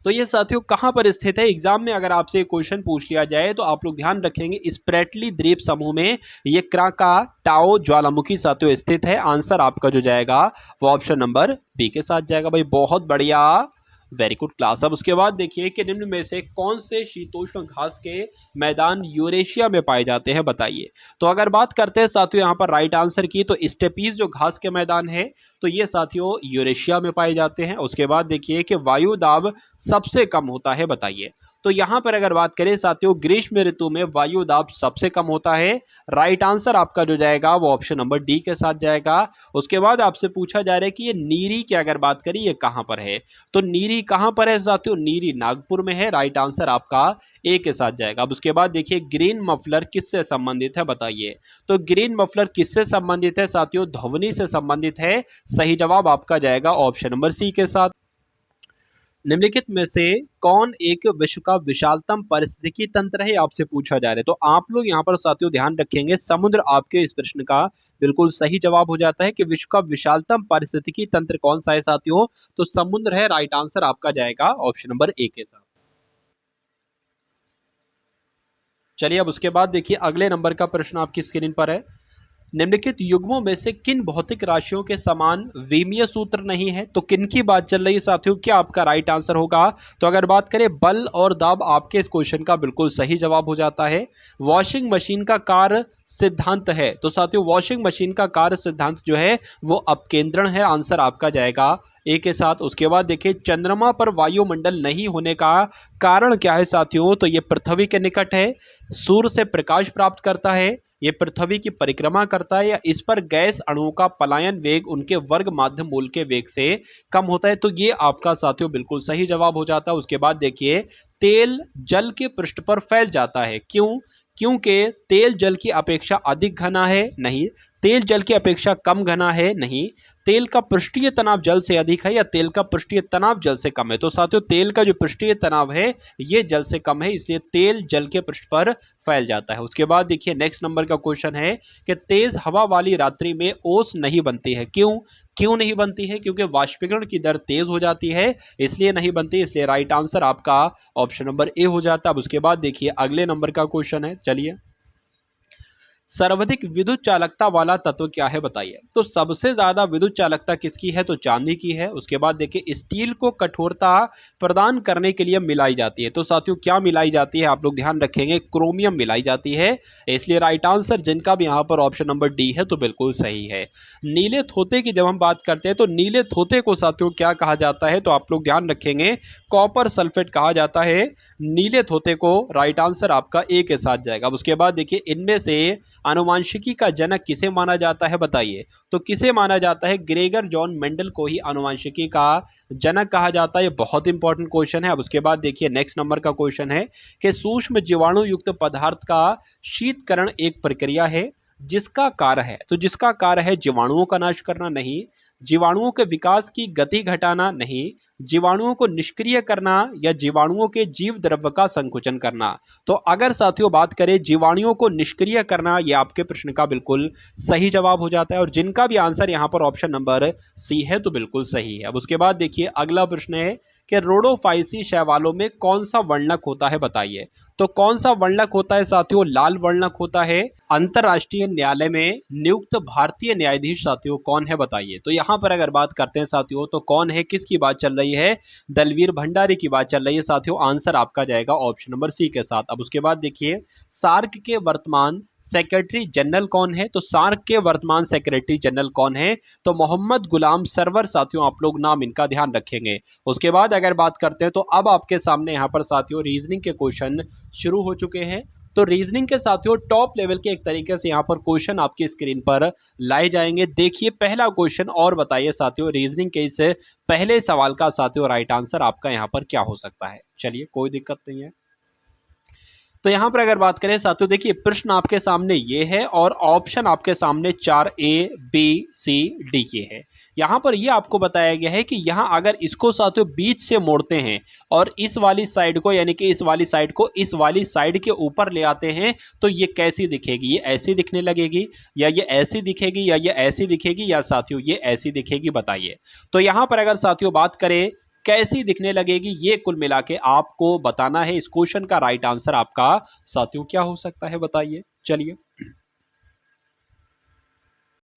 तो ये साथियों कहां पर स्थित है? एग्जाम में अगर आपसे क्वेश्चन पूछ लिया जाए तो आप लोग ध्यान रखेंगे, स्प्रेटली द्वीप समूह में ये क्राकाटाओ ज्वालामुखी साथियों स्थित है। आंसर आपका जो जाएगा वो ऑप्शन नंबर बी के साथ जाएगा। भाई बहुत बढ़िया, वेरी गुड क्लास। अब उसके बाद देखिए कि निम्न में से कौन से शीतोष्ण घास के मैदान यूरेशिया में पाए जाते हैं, बताइए। तो अगर बात करते हैं साथियों यहाँ पर राइट आंसर की, तो स्टेपीज जो घास के मैदान है तो ये साथियों यूरेशिया में पाए जाते हैं। उसके बाद देखिए कि वायु दाब सबसे कम होता है, बताइए। तो यहां पर अगर बात करें साथियों, ग्रीष्म ऋतु में वायु दाब सबसे कम होता है। राइट आंसर आपका जो जाएगा वो ऑप्शन नंबर डी के साथ जाएगा। उसके बाद आपसे पूछा जा रहा है कि ये नीरी की अगर बात करें ये कहां पर है, तो नीरी कहां पर है साथियों? नीरी नागपुर में है। राइट आंसर आपका ए के साथ जाएगा। अब उसके बाद देखिए, ग्रीन मफलर किससे संबंधित है, बताइए। तो ग्रीन मफलर किससे संबंधित है साथियों? ध्वनि से संबंधित है। सही जवाब आपका जाएगा ऑप्शन नंबर सी के साथ। निम्नलिखित में से कौन एक विश्व का विशालतम पारिस्थितिकी तंत्र है, आपसे पूछा जा रहा है। तो आप लोग यहाँ पर साथियों ध्यान रखेंगे, समुद्र आपके इस प्रश्न का बिल्कुल सही जवाब हो जाता है कि विश्व का विशालतम पारिस्थितिकी तंत्र कौन सा है साथियों? तो समुद्र है। राइट आंसर आपका जाएगा ऑप्शन नंबर ए के साथ। चलिए अब उसके बाद देखिए, अगले नंबर का प्रश्न आपकी स्क्रीन पर है। निम्नलिखित युग्मों में से किन भौतिक राशियों के समान विमीय सूत्र नहीं है? तो किन की बात चल रही है साथियों? क्या आपका राइट आंसर होगा? तो अगर बात करें बल और दाब, आपके इस क्वेश्चन का बिल्कुल सही जवाब हो जाता है। वॉशिंग मशीन का कार्य सिद्धांत है, तो साथियों वॉशिंग मशीन का कार्य सिद्धांत जो है वो अपकेंद्रण है। आंसर आपका जाएगा ए के साथ। उसके बाद देखिए, चंद्रमा पर वायुमंडल नहीं होने का कारण क्या है साथियों? तो ये पृथ्वी के निकट है, सूर्य से प्रकाश प्राप्त करता है, ये पृथ्वी की परिक्रमा करता है, या इस पर गैस अणुओं का पलायन वेग उनके वर्ग माध्य मूल के वेग से कम होता है। तो ये आपका साथियों बिल्कुल सही जवाब हो जाता है। उसके बाद देखिए, तेल जल के पृष्ठ पर फैल जाता है, क्यों? क्योंकि तेल जल की अपेक्षा अधिक घना है? नहीं। तेल जल की अपेक्षा कम घना है? नहीं। तेल का पृष्ठीय तनाव जल से अधिक है, या तेल का पृष्ठीय तनाव जल से कम है? तो साथियों तेल का जो पृष्ठीय तनाव है ये जल से कम है, इसलिए तेल जल के पृष्ठ पर फैल जाता है। उसके बाद देखिए, नेक्स्ट नंबर का क्वेश्चन है कि तेज हवा वाली रात्रि में ओस नहीं बनती है, क्यों? क्यों नहीं बनती है? क्योंकि वाष्पीकरण की दर तेज हो जाती है, इसलिए नहीं बनती। इसलिए राइट आंसर आपका ऑप्शन नंबर ए हो जाता है। अब उसके बाद देखिए, अगले नंबर का क्वेश्चन है, चलिए। सर्वाधिक विद्युत चालकता वाला तत्व क्या है, बताइए। तो सबसे ज्यादा विद्युत चालकता किसकी है? तो चांदी की है। उसके बाद देखिए, स्टील को कठोरता प्रदान करने के लिए मिलाई जाती है, तो साथियों क्या मिलाई जाती है? आप लोग ध्यान रखेंगे, क्रोमियम मिलाई जाती है। इसलिए राइट आंसर जिनका भी यहाँ पर ऑप्शन नंबर डी है तो बिल्कुल सही है। नीले थोते की जब हम बात करते हैं तो नीले थोते को साथियों क्या कहा जाता है? तो आप लोग ध्यान रखेंगे, कॉपर सल्फेट कहा जाता है नीले थोते को। राइट आंसर आपका ए के साथ जाएगा। अब उसके बाद देखिए, इनमें से आनुवांशिकी का जनक किसे माना जाता है, बताइए। तो किसे माना जाता है? ग्रेगर जॉन मेंडल को ही आनुवांशिकी का जनक कहा जाता है। ये बहुत इंपॉर्टेंट क्वेश्चन है। अब उसके बाद देखिए, नेक्स्ट नंबर का क्वेश्चन है कि सूक्ष्म जीवाणु युक्त पदार्थ का शीतकरण एक प्रक्रिया है जिसका कार्य है, तो जिसका कार्य है जीवाणुओं का नाश करना? नहीं। जीवाणुओं के विकास की गति घटाना नहीं, जीवाणुओं को निष्क्रिय करना या जीवाणुओं के जीव द्रव्य का संकुचन करना। तो अगर साथियों बात करें जीवाणुओं को निष्क्रिय करना, ये आपके प्रश्न का बिल्कुल सही जवाब हो जाता है और जिनका भी आंसर यहाँ पर ऑप्शन नंबर सी है तो बिल्कुल सही है। अब उसके बाद देखिए अगला प्रश्न है कि रोडोफाइसी शैवालों में कौन सा वर्णक होता है बताइए। तो कौन सा वर्णक होता है साथियों? लाल वर्णक होता है। अंतरराष्ट्रीय न्यायालय में नियुक्त भारतीय न्यायाधीश साथियों कौन है बताइए। तो यहाँ पर अगर बात करते हैं साथियों तो कौन है, किसकी बात चल रही है? दलवीर भंडारी की बात चल रही है साथियों। आंसर आपका जाएगा ऑप्शन नंबर सी के साथ। अब उसके बाद देखिए सार्क के वर्तमान सेक्रेटरी जनरल कौन है? तो सार्क के वर्तमान सेक्रेटरी जनरल कौन है? तो मोहम्मद गुलाम सरवर साथियों, आप लोग नाम इनका ध्यान रखेंगे। उसके बाद अगर बात करते हैं तो अब आपके सामने यहाँ पर साथियों रीजनिंग के क्वेश्चन शुरू हो चुके हैं। तो रीजनिंग के साथियों टॉप लेवल के एक तरीके से यहाँ पर क्वेश्चन आपकी स्क्रीन पर लाए जाएंगे। देखिए पहला क्वेश्चन और बताइए साथियों रीजनिंग के इस पहले सवाल का साथियों राइट आंसर आपका यहाँ पर क्या हो सकता है। चलिए कोई दिक्कत नहीं है। तो यहां पर अगर बात करें साथियों देखिए प्रश्न आपके सामने ये है और ऑप्शन आपके सामने 4 ए बी सी डी के है। यहां पर ये आपको बताया गया है कि यहां अगर इसको साथियों बीच से मोड़ते हैं और इस वाली साइड को यानी कि इस वाली साइड को इस वाली साइड के ऊपर ले आते हैं तो ये कैसी दिखेगी? ये ऐसी दिखने लगेगी या ये ऐसी दिखेगी या ये ऐसी दिखेगी या साथियों ये ऐसी दिखेगी बताइए। तो यहां पर अगर साथियों बात करें कैसी दिखने लगेगी, ये कुल मिला के आपको बताना है। इस क्वेश्चन का राइट आंसर आपका साथियों क्या हो सकता है बताइए। चलिए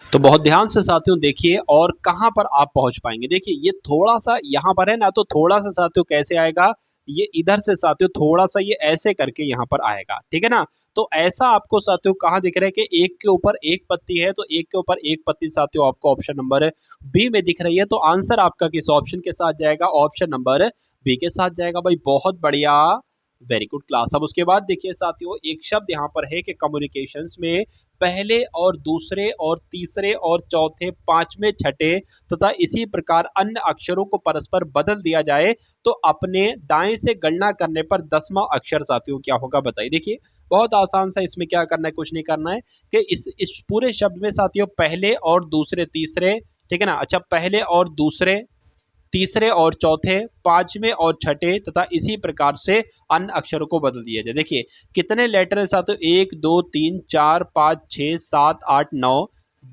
तो बहुत ध्यान से साथियों देखिए और कहां पर आप पहुंच पाएंगे। देखिए ये थोड़ा सा यहां पर है ना, तो थोड़ा सा साथियों कैसे आएगा, ये इधर से साथियों थोड़ा सा ये ऐसे करके यहां पर आएगा, ठीक है ना। तो ऐसा आपको साथियों कहां दिख रहा है कि एक के ऊपर एक पत्ती है, तो एक के ऊपर एक पत्ती साथियों आपको ऑप्शन नंबर बी में दिख रही है। तो आंसर आपका किस ऑप्शन के साथ जाएगा? ऑप्शन नंबर बी के साथ जाएगा भाई। बहुत बढ़िया, वेरी गुड क्लास। अब उसके बाद देखिए साथियों एक शब्द यहाँ पर है कि कम्युनिकेशंस में पहले और दूसरे और तीसरे और चौथे पांचवें छठे तथा इसी प्रकार अन्य अक्षरों को परस्पर बदल दिया जाए तो अपने दाएं से गणना करने पर 10वां अक्षर साथियों क्या होगा बताइए। देखिए बहुत आसान सा, इसमें क्या करना है, कुछ नहीं करना है कि इस पूरे शब्द में साथियों पहले और दूसरे तीसरे, ठीक है ना, अच्छा पहले और दूसरे तीसरे और चौथे पांचवें और छठे तथा इसी प्रकार से अन्य अक्षरों को बदल दिया जाए। देखिए कितने लेटर है साथियों? 1 2 3 4 5 6 7 8 9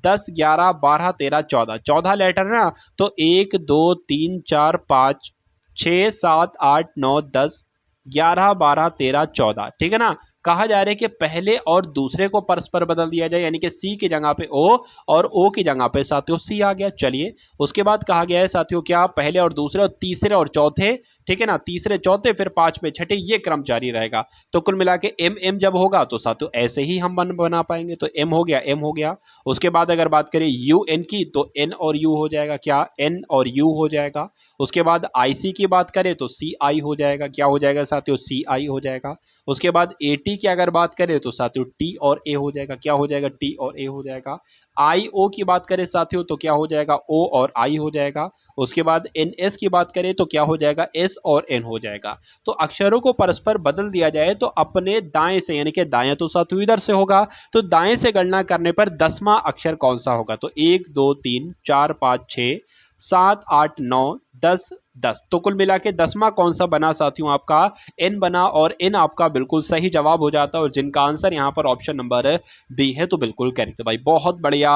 10 11 12 13 14, 14 लेटर है ना। तो 1 2 3 4 5 6 7 8 9 10 11 12 13 14, ठीक है ना। कहा जा रहा है कि पहले और दूसरे को परस्पर बदल दिया जाए, यानी कि सी की जगह पे ओ और ओ की जगह पे साथियों सी आ गया। चलिए उसके बाद कहा गया है साथियों क्या, पहले और दूसरे और तीसरे और चौथे, ठीक है ना, तीसरे चौथे फिर पांचवें छठे, ये क्रम जारी रहेगा। तो कुल मिला के एम एम जब होगा तो साथियों ऐसे ही हम बना पाएंगे। तो एम हो गया, एम हो गया। उसके बाद अगर बात करें यू एन की तो एन और यू हो जाएगा, क्या एन और यू हो जाएगा। उसके बाद आई सी की बात करें तो सी आई हो जाएगा, क्या हो जाएगा साथियों? सी आई हो जाएगा। उसके बाद ए टी की अगर बात करें तो साथियों टी और ए हो जाएगा, क्या हो जाएगा? टी और ए हो जाएगा। आई ओ की बात करें साथियों तो क्या हो जाएगा? ओ और आई हो जाएगा। उसके बाद एन एस की बात करें तो क्या हो जाएगा? एस और एन हो जाएगा। तो अक्षरों को परस्पर बदल दिया जाए तो अपने दाएं से, यानी कि दाएं तो साथियों इधर से होगा, तो दाएं से गणना करने पर 10वां अक्षर कौन सा होगा? तो 1 2 3 4 5 6 7 8 9 10 10, तो कुल मिला के 10वां कौन सा बना साथियों? आपका एन बना और एन आपका बिल्कुल सही जवाब हो जाता है और जिनका आंसर यहाँ पर ऑप्शन नंबर बी है तो बिल्कुल करेक्ट भाई। बहुत बढ़िया,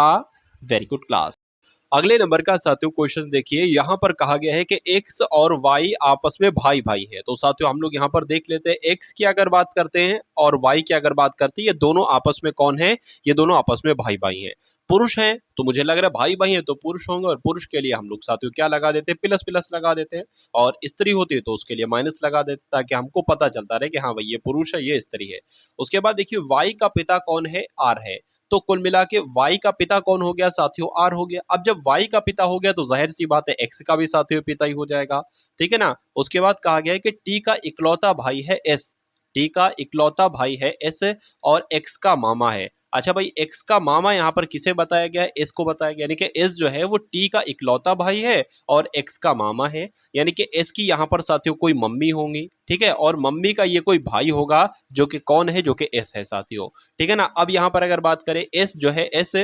वेरी गुड क्लास। अगले नंबर का साथियों क्वेश्चन देखिए, यहाँ पर कहा गया है कि एक्स और वाई आपस में भाई भाई है। तो साथियों हम लोग यहाँ पर देख लेते हैं एक्स की अगर बात करते हैं और वाई की अगर बात करते हैं, ये दोनों आपस में कौन है? ये दोनों आपस में भाई भाई हैं, पुरुष हैं। तो मुझे लग रहा है भाई भाई हैं तो पुरुष होंगे और पुरुष के लिए हम लोग साथियों क्या लगा देते हैं? प्लस प्लस लगा देते हैं। और स्त्री होती है तो उसके लिए माइनस लगा देते हैं ताकि हमको पता चलता रहे कि हाँ भाई ये पुरुष है ये स्त्री है। उसके बाद देखिए वाई का पिता कौन है? आर है। तो कुल मिला के वाई का पिता कौन हो गया साथियों? आर हो गया। अब जब वाई का पिता हो गया तो जाहिर सी बात है एक्स का भी साथियों पिता ही हो जाएगा, ठीक है ना। उसके बाद कहा गया है कि टी का इकलौता भाई है एस, टी का इकलौता भाई है एस और एक्स का मामा है। अच्छा भाई एक्स का मामा यहाँ पर किसे बताया गया है? एस को बताया गया, यानी कि एस जो है वो टी का इकलौता भाई है और एक्स का मामा है, यानी कि एस की यहाँ पर साथियों कोई मम्मी होंगी, ठीक है, और मम्मी का ये कोई भाई होगा जो कि कौन है? जो कि एस है साथियों, ठीक है ना। अब यहाँ पर अगर बात करें एस जो है, एस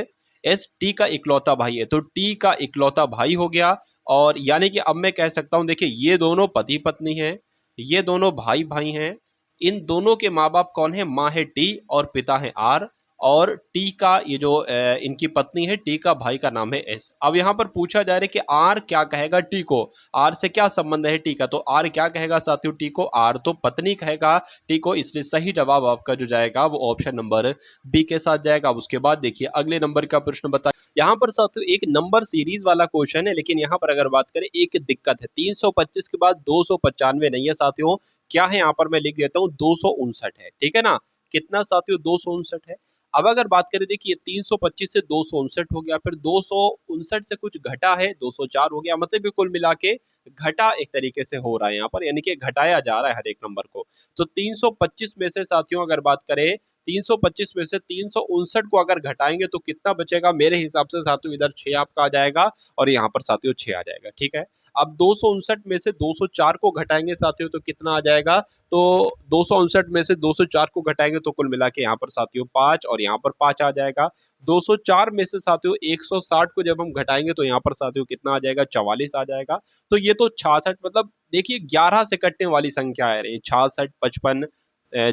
एस टी का इकलौता भाई है, तो टी का इकलौता भाई हो गया। और यानी कि अब मैं कह सकता हूं, देखिए ये दोनों पति पत्नी हैं, ये दोनों भाई भाई हैं, इन दोनों के माँ बाप कौन है, माँ है टी और पिता है आर, और टी का ये जो इनकी पत्नी है, टी का भाई का नाम है एस। अब यहाँ पर पूछा जा रहा है कि आर क्या कहेगा टी को, आर से क्या संबंध है टी का, तो आर क्या कहेगा साथियों टी को, आर तो पत्नी कहेगा टी को, इसलिए सही जवाब आपका जो जाएगा वो ऑप्शन नंबर बी के साथ जाएगा। अब उसके बाद देखिए अगले नंबर का प्रश्न बता, यहाँ पर साथियों एक नंबर सीरीज वाला क्वेश्चन है, लेकिन यहाँ पर अगर बात करें एक दिक्कत है, 325 के बाद 295 नहीं है साथियों, क्या है यहाँ पर मैं लिख देता हूँ 259 है, ठीक है ना। कितना साथियों 259 है। अब अगर बात करें देखिए 325 से 259 हो गया, फिर 259 से कुछ घटा है 204 हो गया, मतलब ये कुल मिला के घटा एक तरीके से हो रहा है यहाँ पर, यानी कि घटाया जा रहा है हर एक नंबर को। तो 325 में से साथियों अगर बात करें 325 में से 359 को अगर घटाएंगे तो कितना बचेगा, मेरे हिसाब से साथियों इधर 6 आपका आ जाएगा और यहाँ पर साथियों 6 आ जाएगा, ठीक है। अब 259 में से 204 को घटाएंगे साथियों तो कितना आ जाएगा, तो 259 में से 204 को घटाएंगे तो कुल मिला के यहाँ पर साथियों 5 और यहाँ पर 5 आ जाएगा। 204 में से साथियों 160 को जब हम घटाएंगे तो यहाँ पर साथियों कितना आ जाएगा, 44 आ जाएगा। तो ये तो 66, मतलब देखिए 11 से कटने वाली संख्या है, 66, 55,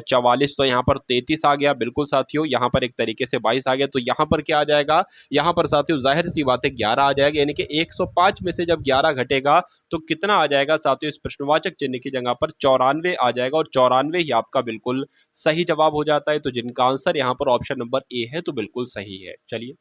44, तो यहाँ पर 33 आ गया बिल्कुल साथियों, यहाँ पर एक तरीके से 22 आ गया, तो यहाँ पर क्या आ जाएगा, यहाँ पर साथियों जाहिर सी बात है 11 आ जाएगा, यानी कि 105 में से जब 11 घटेगा तो कितना आ जाएगा साथियों, इस प्रश्नवाचक चिन्ह की जगह पर 94 आ जाएगा, और 94 ही आपका बिल्कुल सही जवाब हो जाता है। तो जिनका आंसर यहाँ पर ऑप्शन नंबर ए है तो बिल्कुल सही है। चलिए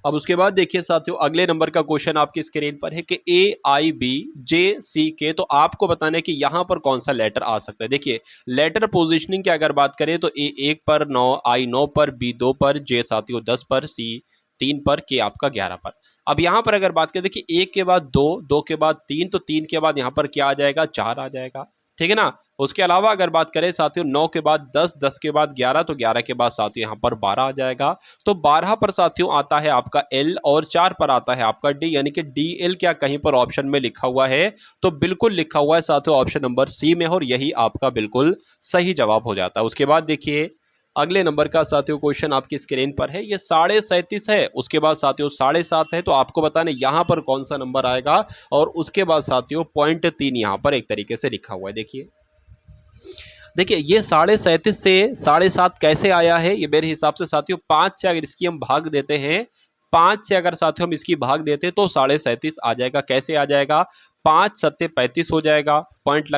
अब उसके बाद देखिए साथियों अगले नंबर का क्वेश्चन आपकी स्क्रीन पर है कि ए आई बी जे सी के, तो आपको बताना है कि यहाँ पर कौन सा लेटर आ सकता है। देखिए लेटर पोजीशनिंग की अगर बात करें तो ए 1 पर, 9 आई 9 पर, बी 2 पर, जे साथियों 10 पर, सी 3 पर, के आपका 11 पर। अब यहाँ पर अगर बात करें देखिए 1 के बाद 2, 2 के बाद 3, तो 3 के बाद यहाँ पर क्या आ जाएगा, 4 आ जाएगा, ठीक है ना। उसके अलावा अगर बात करें साथियों 9 के बाद 10, 10 के बाद 11, तो 11 के बाद साथियों यहाँ पर 12 आ जाएगा। तो 12 पर साथियों आता है आपका एल और 4 पर आता है आपका डी, यानी कि डी एल क्या कहीं पर ऑप्शन में लिखा हुआ है, तो बिल्कुल लिखा हुआ है साथियों ऑप्शन नंबर सी में, और यही आपका बिल्कुल सही जवाब हो जाता है। उसके बाद देखिए अगले नंबर का साथियों क्वेश्चन आपकी स्क्रीन पर है, ये 37.5 है, उसके बाद साथियों 7.5 है, तो आपको बताना यहाँ पर कौन सा नंबर आएगा, और उसके बाद साथियों 0.3 यहाँ पर एक तरीके से लिखा हुआ है। देखिए ये 37.5 से 7.5 कैसे आया है, ये मेरे हिसाब से साथियों 5 से अगर इसकी हम भाग देते हैं, 5 से अगर साथियों हम इसकी भाग देते हैं तो 37.5 आ जाएगा। कैसे आ जाएगा, 5 सत्ते 35 हो जाएगा, पॉइंट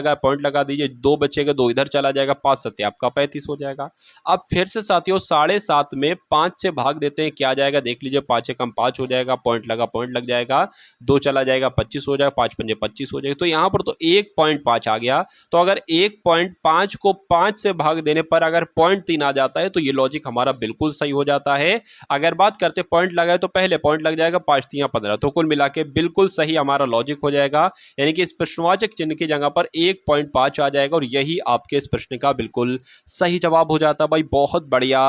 लगा दीजिए, 2 बचेगा, 2 इधर चला जाएगा, 5 सत्ते आपका 35 हो जाएगा। अब फिर से साथियों 7.5 में 5 से भाग देते हैं, क्या आ जाएगा देख लीजिए, 5 कम 5 हो जाएगा, पॉइंट लग जाएगा, 2 चला जाएगा, 25 हो जाएगा, 5 पंजे 25 हो जाएगा, तो यहाँ पर तो 1.5 आ गया। तो अगर 1.5 को 5 से भाग देने पर अगर 0.3 आ जाता है तो ये लॉजिक हमारा बिल्कुल सही हो जाता है। अगर बात करते पॉइंट लगाए तो पहले पॉइंट लग जाएगा, 5 3 15, तो कुल मिला के बिल्कुल सही हमारा लॉजिक हो जाएगा, यानी कि इस प्रश्नवाचक चिन्ह की जगह पर 1.5 आ जाएगा, और यही आपके इस प्रश्न का बिल्कुल सही जवाब हो जाता है। भाई बहुत बढ़िया,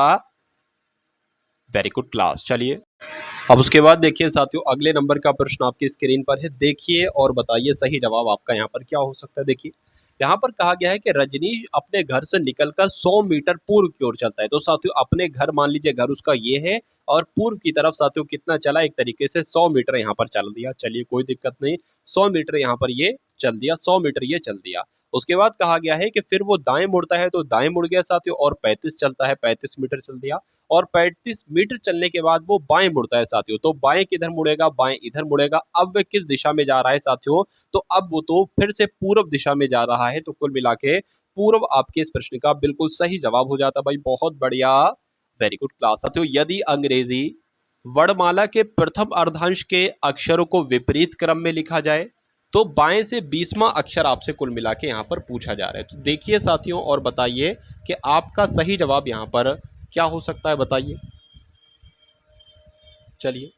वेरी गुड क्लास। चलिए अब उसके बाद देखिए साथियों अगले नंबर का प्रश्न आपकी स्क्रीन पर है, देखिए और बताइए सही जवाब आपका यहाँ पर क्या हो सकता है। देखिए यहाँ पर कहा गया है कि रजनीश अपने घर से निकलकर 100 मीटर पूर्व की ओर चलता है। तो साथियों अपने घर, मान लीजिए घर उसका ये है, और पूर्व की तरफ साथियों कितना चला, एक तरीके से 100 मीटर यहाँ पर चल दिया। चलिए कोई दिक्कत नहीं, 100 मीटर यहाँ पर ये चल दिया, 100 मीटर ये चल दिया। उसके बाद कहा गया है कि फिर वो दाएं मुड़ता है, तो दाएं मुड़ गया साथियों, और 35 चलता है, 35 मीटर चल दिया, और 35 मीटर चलने के बाद वो बाएं मुड़ता है साथियों। तो बाएं किधर मुड़ेगा, बाएं इधर मुड़ेगा। अब वह किस दिशा में जा रहा है साथियों, तो अब वो तो फिर से पूर्व दिशा में जा रहा है। तो कुल मिला के पूर्व आपके इस प्रश्न का बिल्कुल सही जवाब हो जाता है। भाई बहुत बढ़िया, वेरी गुड क्लास। साथियों यदि अंग्रेजी वर्णमाला के प्रथम अर्धांश के अक्षरों को विपरीत क्रम में लिखा जाए तो बाएं से 20वां अक्षर आपसे कुल मिला के यहाँ पर पूछा जा रहा है। तो देखिए साथियों और बताइए कि आपका सही जवाब यहाँ पर क्या हो सकता है, बताइए। चलिए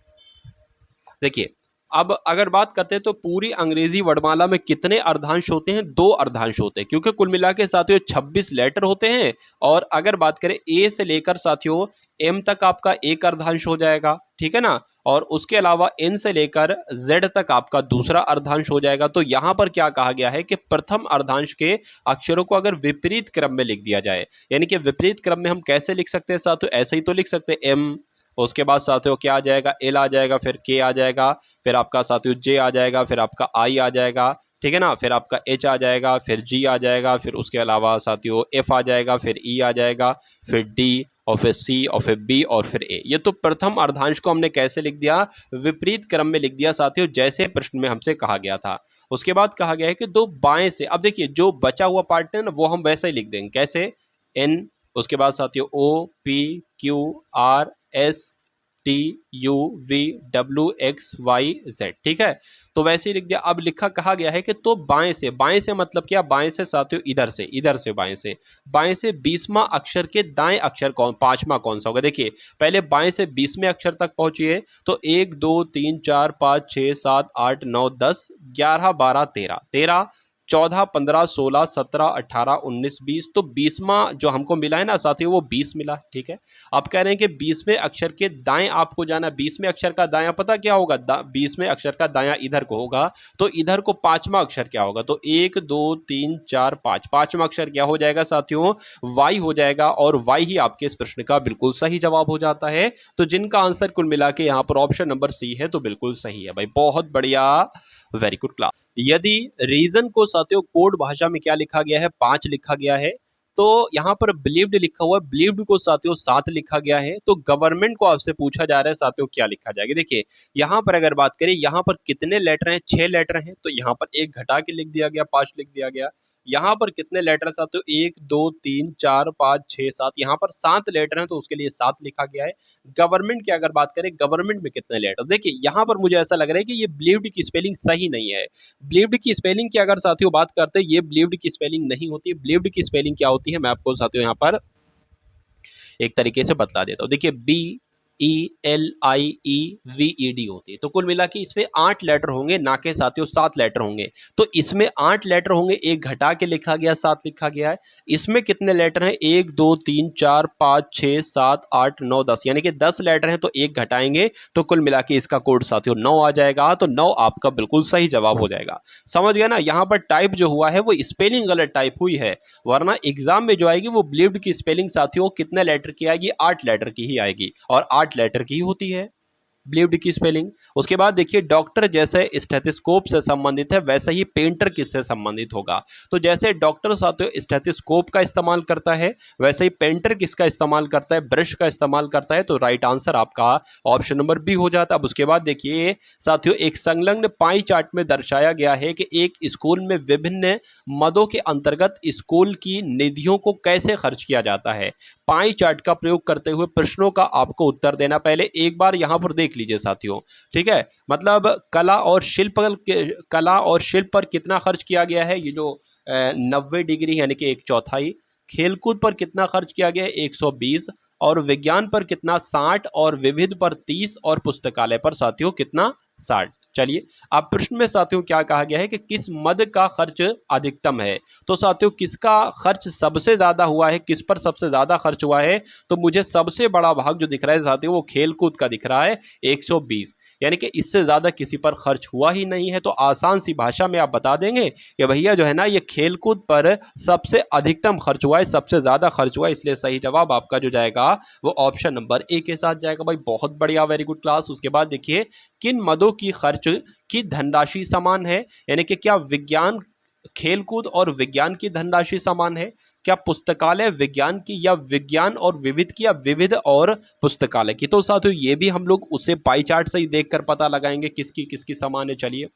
देखिए अब अगर बात करते हैं तो पूरी अंग्रेजी वर्णमाला में कितने अर्धांश होते हैं, 2 अर्धांश होते हैं, क्योंकि कुल मिला के साथियों 26 लेटर होते हैं। और अगर बात करें ए से लेकर साथियों एम तक आपका एक अर्धांश हो जाएगा, ठीक है ना, और उसके अलावा एन से लेकर जेड तक आपका दूसरा अर्धांश हो जाएगा। तो यहाँ पर क्या कहा गया है कि प्रथम अर्धांश के अक्षरों को अगर विपरीत क्रम में लिख दिया जाए, यानी कि विपरीत क्रम में हम कैसे लिख सकते हैं साथियों, ऐसे ही तो लिख सकते हैं एम, उसके बाद साथियों क्या आ जाएगा, एल आ जाएगा, फिर के आ जाएगा, फिर आपका साथियों जे आ जाएगा, फिर आपका आई आ जाएगा, ठीक है ना, फिर आपका एच आ जाएगा, फिर जी आ जाएगा, फिर उसके अलावा साथियों एफ आ जाएगा, फिर ई आ जाएगा, फिर डी और फिर सी और फिर बी और फिर ए। ये तो प्रथम अर्धांश को हमने कैसे लिख दिया, विपरीत क्रम में लिख दिया साथियों, जैसे प्रश्न में हमसे कहा गया था। उसके बाद कहा गया है कि दो बाएं से, अब देखिए जो बचा हुआ पार्ट है ना वो हम वैसे ही लिख देंगे, कैसे, एन, उसके बाद साथियों O P Q R S T U V W X Y Z, ठीक है, तो वैसे ही लिख दिया। अब लिखा कहा गया है कि तो बाएं से मतलब क्या, बाएं से साथियों इधर से बाएं से 20वां अक्षर के दाएं अक्षर कौन, पांचवा कौन सा होगा। देखिए पहले बाएं से 20वें अक्षर तक पहुंचिए तो 1 2 3 4 5 6 7 8 9 10 11 12 13 14 15 16 17 18 19 20, तो 20वां जो हमको मिला है ना साथियों वो 20 मिला, ठीक है। अब कह रहे हैं कि 20वें अक्षर के दाएं आपको जाना, 20वें अक्षर का दायां पता क्या होगा, 20वें अक्षर का दायां इधर को होगा, तो इधर को पांचवा अक्षर क्या होगा, तो 1 2 3 4 5, पांचवा अक्षर क्या हो जाएगा साथियों, वाई हो जाएगा, और वाई ही आपके इस प्रश्न का बिल्कुल सही जवाब हो जाता है। तो जिनका आंसर कुल मिला के यहाँ पर ऑप्शन नंबर सी है, तो बिल्कुल सही है भाई, बहुत बढ़िया, वेरी गुड क्लास। यदि रीजन को साथियों कोड भाषा में क्या लिखा गया है, 5 लिखा गया है, तो यहाँ पर बिलीव्ड लिखा हुआ है, बिलीव्ड को साथियों 7 लिखा गया है, तो गवर्नमेंट को आपसे पूछा जा रहा है साथियों क्या लिखा जाएगा। देखिए यहाँ पर अगर बात करें, यहाँ पर कितने लेटर हैं, 6 लेटर हैं, तो यहाँ पर एक घटा के लिख दिया गया, 5 लिख दिया गया। यहाँ पर कितने लेटर साथियों, 1 2 3 4 5 6 7, यहाँ पर 7 लेटर हैं, तो उसके लिए 7 लिखा गया है। गवर्नमेंट की अगर बात करें, गवर्नमेंट में कितने लेटर, देखिए यहाँ पर मुझे ऐसा लग रहा है कि ये बिलीव्ड की स्पेलिंग सही नहीं है। बिलीव्ड की स्पेलिंग की अगर साथियों बात करते हैं, ये बिलीव्ड की स्पेलिंग नहीं होती। बिलीव्ड की स्पेलिंग क्या होती है, मैं आपको साथियों यहाँ पर एक तरीके से बतला देता हूँ। देखिए BELIEVED होती है, तो कुल मिला के इसमें 8 लेटर होंगे, ना के साथियों 7 लेटर होंगे, तो इसमें 8 लेटर होंगे, एक घटा के लिखा गया, 7 लिखा गया है। इसमें कितने लेटर हैं, 1 2 3 4 5 6 7 8 9 10, यानी कि 10 लेटर हैं, तो एक घटाएंगे, तो कुल मिला के इसका कोड साथियों 9 आ जाएगा, तो 9 आपका बिल्कुल सही जवाब हो जाएगा। समझ गए ना, यहाँ पर टाइप जो हुआ है वो स्पेलिंग गलत टाइप हुई है, वरना एग्जाम में जो आएगी वो बिलीव्ड की स्पेलिंग साथियों कितने लेटर की आएगी, 8 लेटर की ही आएगी, और 8 लेटर की होती है बिलीव्ड की स्पेलिंग। उसके बाद देखिए डॉक्टर जैसे स्टेथोस्कोप से संबंधित है, वैसे ही पेंटर किससे संबंधित होगा, तो जैसे डॉक्टर साथियों स्टेथोस्कोप का इस्तेमाल करता है, वैसे ही पेंटर किसका इस्तेमाल करता है, ब्रश का इस्तेमाल करता है, तो राइट आंसर आपका ऑप्शन नंबर बी हो जाता है। अब उसके बाद देखिए साथियों एक संलग्न पाई चार्ट में दर्शाया गया है कि एक स्कूल में विभिन्न मदों के अंतर्गत स्कूल की निधियों को कैसे खर्च किया जाता है। पाई चार्ट का प्रयोग करते हुए प्रश्नों का आपको उत्तर देना, पहले एक बार यहां पर देख लीजिए साथियों, ठीक है, मतलब कला और शिल्प पर कितना खर्च किया गया है, ये जो 90 डिग्री यानी कि 1/4, खेलकूद पर कितना खर्च किया गया है 120, और विज्ञान पर कितना 60, और विविध पर 30, और पुस्तकालय पर साथियों कितना 60। चलिए अब प्रश्न में साथियों क्या कहा गया है कि किस मद का खर्च अधिकतम है, तो साथियों किसका खर्च सबसे ज्यादा हुआ है, किस पर सबसे ज्यादा खर्च हुआ है, तो मुझे सबसे बड़ा भाग जो दिख रहा है साथियों वो खेलकूद का दिख रहा है 120, यानी कि इससे ज्यादा किसी पर खर्च हुआ ही नहीं है। तो आसान सी भाषा में आप बता देंगे कि भैया जो है ना ये खेलकूद पर सबसे अधिकतम खर्च हुआ है, सबसे ज्यादा खर्च हुआ है, इसलिए सही जवाब आपका जो जाएगा वो ऑप्शन नंबर ए के साथ जाएगा भाई, बहुत बढ़िया, वेरी गुड क्लास। उसके बाद देखिए किन मदों की खर्च की धनराशि समान है, यानी कि क्या विज्ञान, खेलकूद और विज्ञान की धनराशि समान है, क्या पुस्तकालय विज्ञान की, या विज्ञान और विविध की, या विविध और पुस्तकालय की। तो साथियों ये भी हम लोग उसे पाई चार्ट से ही देखकर पता लगाएंगे किसकी किसकी समान है। चलिए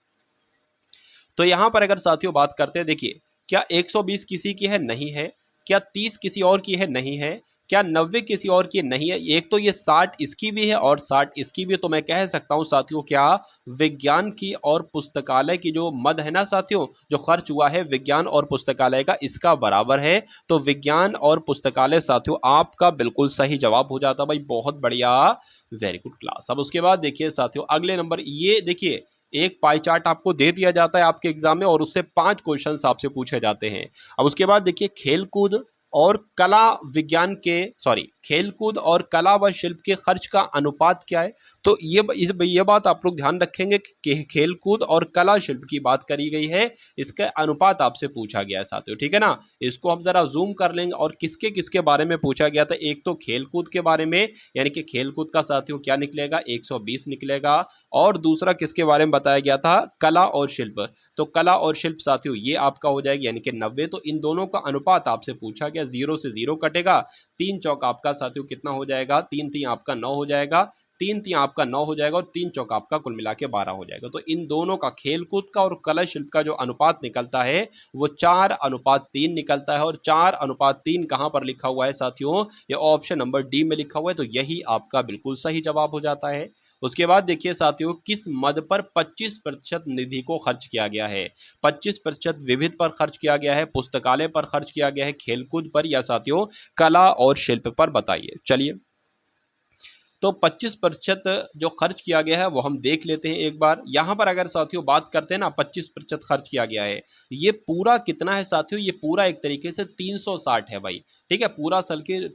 तो यहां पर अगर साथियों बात करते हैं, देखिए क्या 120 किसी की है, नहीं है, क्या 30 किसी और की है, नहीं है, क्या 90 किसी और की नहीं है, एक तो ये 60 इसकी भी है और 60 इसकी भी, तो मैं कह सकता हूं साथियों क्या विज्ञान की और पुस्तकालय की जो मद है ना साथियों, जो खर्च हुआ है विज्ञान और पुस्तकालय का, इसका बराबर है, तो विज्ञान और पुस्तकालय साथियों आपका बिल्कुल सही जवाब हो जाता भाई, बहुत बढ़िया, वेरी गुड क्लास। अब उसके बाद देखिए साथियों अगले नंबर, ये देखिए एक पाई चार्ट आपको दे दिया जाता है आपके एग्जाम में, और उससे 5 क्वेश्चंस आपसे पूछे जाते हैं। अब उसके बाद देखिए खेलकूद और कला विज्ञान के खेलकूद और कला व शिल्प के खर्च का अनुपात क्या है। तो ये बात आप लोग ध्यान रखेंगे कि खेलकूद और कला शिल्प की बात करी गई है, इसका अनुपात आपसे पूछा गया है साथियों, ठीक है ना। इसको हम जरा जूम कर लेंगे और किसके किसके बारे में पूछा गया था। एक तो खेलकूद के बारे में, यानी कि खेलकूद का साथियों क्या निकलेगा 120 निकलेगा, और दूसरा किसके बारे में बताया गया था, कला और शिल्प। तो कला और शिल्प साथियों ये आपका हो जाएगा यानी कि 90। तो इन दोनों का अनुपात आपसे पूछा गया, 0 से 0 कटेगा, 3 चौक आपका साथियों कितना हो जाएगा, 3 3 आपका 9 हो जाएगा, 3 3 आपका 9 हो जाएगा, और 3 चौक आपका कुल मिला के 12 हो जाएगा। तो इन दोनों का खेलकूद का और कला शिल्प का जो अनुपात निकलता है वो 4:3 निकलता है। और 4:3 कहाँ पर लिखा हुआ है साथियों, ये ऑप्शन नंबर डी में लिखा हुआ है। तो यही आपका बिल्कुल सही जवाब हो जाता है। उसके बाद देखिए साथियों, किस मद पर 25% निधि को खर्च किया गया है। 25% विविध पर खर्च किया गया है, पुस्तकालय पर खर्च किया गया है, खेलकूद पर, या साथियों कला और शिल्प पर, बताइए। चलिए, तो 25% जो खर्च किया गया है वो हम देख लेते हैं एक बार। यहाँ पर अगर साथियों बात करते हैं ना, 25% खर्च किया गया है, ये पूरा कितना है साथियों, ये पूरा एक तरीके से 360 है भाई, ठीक है। पूरा सर्किल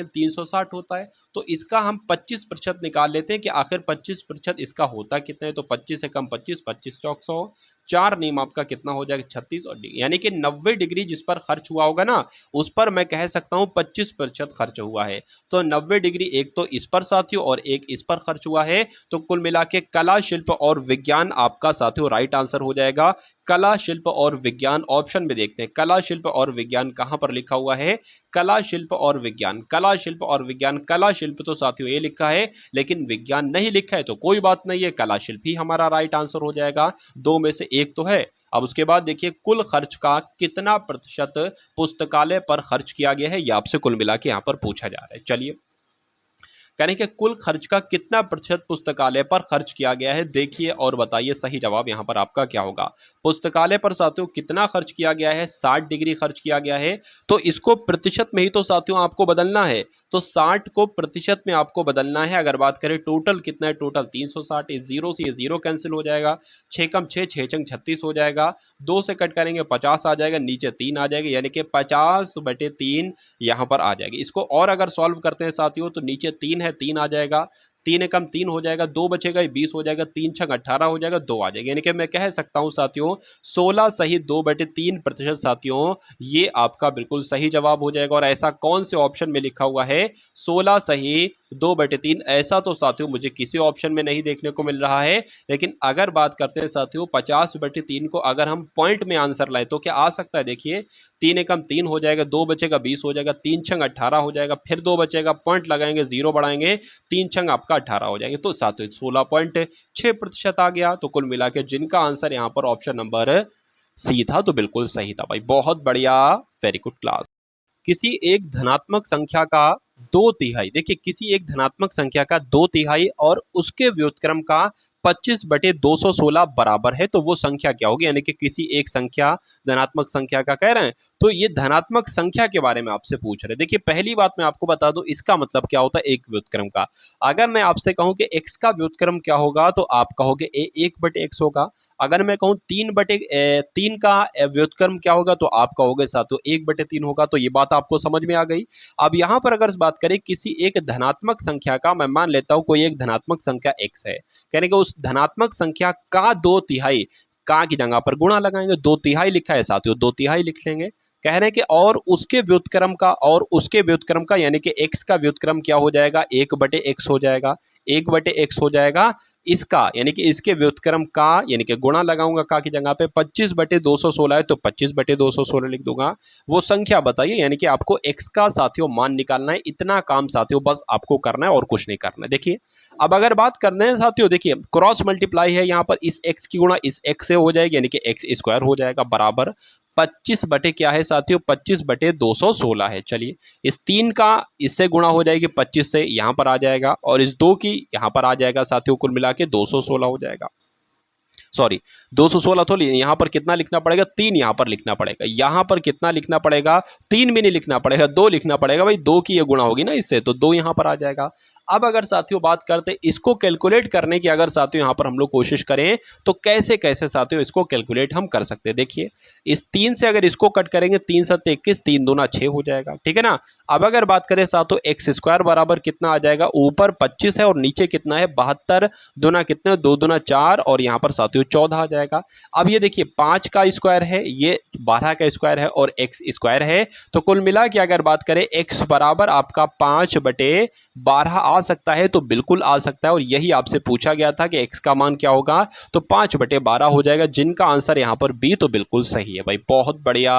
360 होता है। तो इसका हम 25% निकाल लेते हैं कि आखिर 25% इसका होता कितना है। तो 25 से कम 25, 25 चौक 100, 4 नीम आपका कितना हो जाएगा 36, और यानी कि 90 डिग्री जिस पर खर्च हुआ होगा ना, उस पर मैं कह सकता हूँ 25% खर्च हुआ है। तो 90 डिग्री एक तो इस पर साथियों और एक इस पर खर्च हुआ है। तो कुल मिला के कला शिल्प और विज्ञान आपका साथियों राइट आंसर हो जाएगा। कला शिल्प और विज्ञान ऑप्शन में देखते हैं, कला शिल्प और विज्ञान कहां पर लिखा हुआ है, कला शिल्प और विज्ञान, कला शिल्प और विज्ञान। कला शिल्प तो साथियों ये लिखा है, लेकिन विज्ञान नहीं लिखा है, तो कोई बात नहीं है, कला शिल्प ही हमारा राइट आंसर हो जाएगा। दो में से एक तो है। अब उसके बाद देखिए, कुल खर्च का कितना प्रतिशत पुस्तकालय पर खर्च किया गया है, ये आपसे कुल मिला के यहाँ पर पूछा जा रहा है। चलिए, यानी कि कुल खर्च का कितना प्रतिशत पुस्तकालय पर खर्च किया गया है, देखिए और बताइए सही जवाब यहाँ पर आपका क्या होगा। पुस्तकालय पर साथियों कितना खर्च किया गया है, 60 डिग्री खर्च किया गया है। तो इसको प्रतिशत में ही तो साथियों आपको बदलना है, तो 60 को प्रतिशत में आपको बदलना है। अगर बात करें टोटल कितना है, टोटल 360, इस 0 से ये 0 कैंसिल हो जाएगा, 6 कम 6, 6 चंग 36 हो जाएगा, 2 से कट करेंगे 50 आ जाएगा, नीचे 3 आ जाएगा, यानी कि 50/3 यहाँ पर आ जाएगी। इसको और अगर सॉल्व करते हैं साथियों, तो नीचे 3 है, 3 आ जाएगा, 3 कम 3 हो जाएगा, 2 बचेगा, 20 हो जाएगा, 3 छंग 18 हो जाएगा, 2 आ जाएगा। यानी कि मैं कह सकता हूं साथियों 16 सही 2/3% साथियों ये आपका बिल्कुल सही जवाब हो जाएगा। और ऐसा कौन से ऑप्शन में लिखा हुआ है 16 सही 2/3, ऐसा तो साथियों मुझे किसी ऑप्शन में नहीं देखने को मिल रहा है। लेकिन अगर बात करते हैं साथियों 50/3 को अगर हम पॉइंट में आंसर लाए तो क्या आ सकता है, देखिए 3 कम 3 हो जाएगा, 2 बचेगा 20 हो जाएगा, 3 छंग 18 हो जाएगा, फिर 2 बचेगा, पॉइंट लगाएंगे, 0 बढ़ाएंगे, 3 छंग आपका 18 हो जाएंगे, तो साथियों 16.6% आ गया। तो कुल मिला के जिनका आंसर यहाँ पर ऑप्शन नंबर सी था, तो बिल्कुल सही था भाई, बहुत बढ़िया, वेरी गुड क्लास। किसी एक धनात्मक संख्या का 2/3, देखिए किसी एक धनात्मक संख्या का 2/3 और उसके व्युत्क्रम का 25/216 बराबर है, तो वो संख्या क्या होगी। यानी कि किसी एक संख्या, धनात्मक संख्या का कह रहे हैं, तो ये धनात्मक संख्या के बारे में आपसे पूछ रहे हैं। देखिए पहली बात मैं आपको बता दूं, इसका मतलब क्या होता है एक व्युत्क्रम का। अगर मैं आपसे कहूं कि x का व्युत्क्रम क्या होगा, तो आप कहोगे 1/x होगा। अगर मैं कहूं 3 का व्युत्क्रम क्या होगा, तो आप कहोगे साथियों 1/3 होगा। तो ये बात आपको समझ में आ गई। अब यहां पर अगर बात करें किसी एक धनात्मक संख्या का, मैं मान लेता हूं कोई एक धनात्मक संख्या x है, कहने के उस धनात्मक संख्या का 2/3, का की जगह पर गुणा लगाएंगे, 2/3 लिखा है साथियों, 2/3 लिख लेंगे। कह रहे हैं कि और उसके व्युत्क्रम का यानी कि x का व्युत्क्रम क्या हो जाएगा, 1/x हो जाएगा, 1/x हो जाएगा। इसका यानी कि इसके व्युत्क्रम का यानी कि गुणा लगाऊंगा का की जगह पे, 25/216 है तो 25/216 लिख दूंगा। वो संख्या बताइए, यानी कि आपको x का साथियों मान निकालना है। इतना काम साथियों बस आपको करना है और कुछ नहीं करना है। देखिए अब अगर बात करना है साथियों, देखिए क्रॉस मल्टीप्लाई है, यहाँ पर इस x की गुणा इस x से हो जाएगी, यानी कि x² हो जाएगा बराबर 25 बटे क्या है साथियों, 25/216 है। चलिए इस 3 का इससे गुणा हो जाएगी 25 से, यहाँ पर आ जाएगा, और इस 2 की यहाँ पर आ जाएगा साथियों, कुल मिला के 216 हो जाएगा। सॉरी 216 तो यहाँ पर कितना लिखना पड़ेगा, 3 यहाँ पर लिखना पड़ेगा। यहाँ पर कितना लिखना पड़ेगा, 3 भी नहीं लिखना पड़ेगा, 2 लिखना पड़ेगा भाई, 2 की ये गुणा होगी ना इससे, तो 2 यहाँ पर आ जाएगा। अब अगर साथियों बात करते हैं इसको कैलकुलेट करने की, अगर साथियों यहाँ पर हम लोग कोशिश करें तो कैसे कैसे साथियों इसको कैलकुलेट हम कर सकते हैं। देखिए इस 3 से अगर इसको कट करेंगे, 3 7 21, 3 दूना 6 हो जाएगा, ठीक है ना। अब अगर बात करें साथियों एक्स स्क्वायर बराबर कितना आ जाएगा, ऊपर 25 है और नीचे कितना है 72, दूना कितना, 2 दूना 4 और यहाँ पर साथियों 14 आ जाएगा। अब ये देखिए 5 का स्क्वायर है, ये 12 का स्क्वायर है और एक्स स्क्वायर है, तो कुल मिला के अगर बात करें एक्स बराबर आपका 5/12 आ सकता है, तो बिल्कुल आ सकता है। और यही आपसे पूछा गया था कि एक्स का मान क्या होगा, तो 5/12 हो जाएगा, जिनका आंसर यहाँ पर बी तो बिल्कुल सही है भाई, बहुत बढ़िया,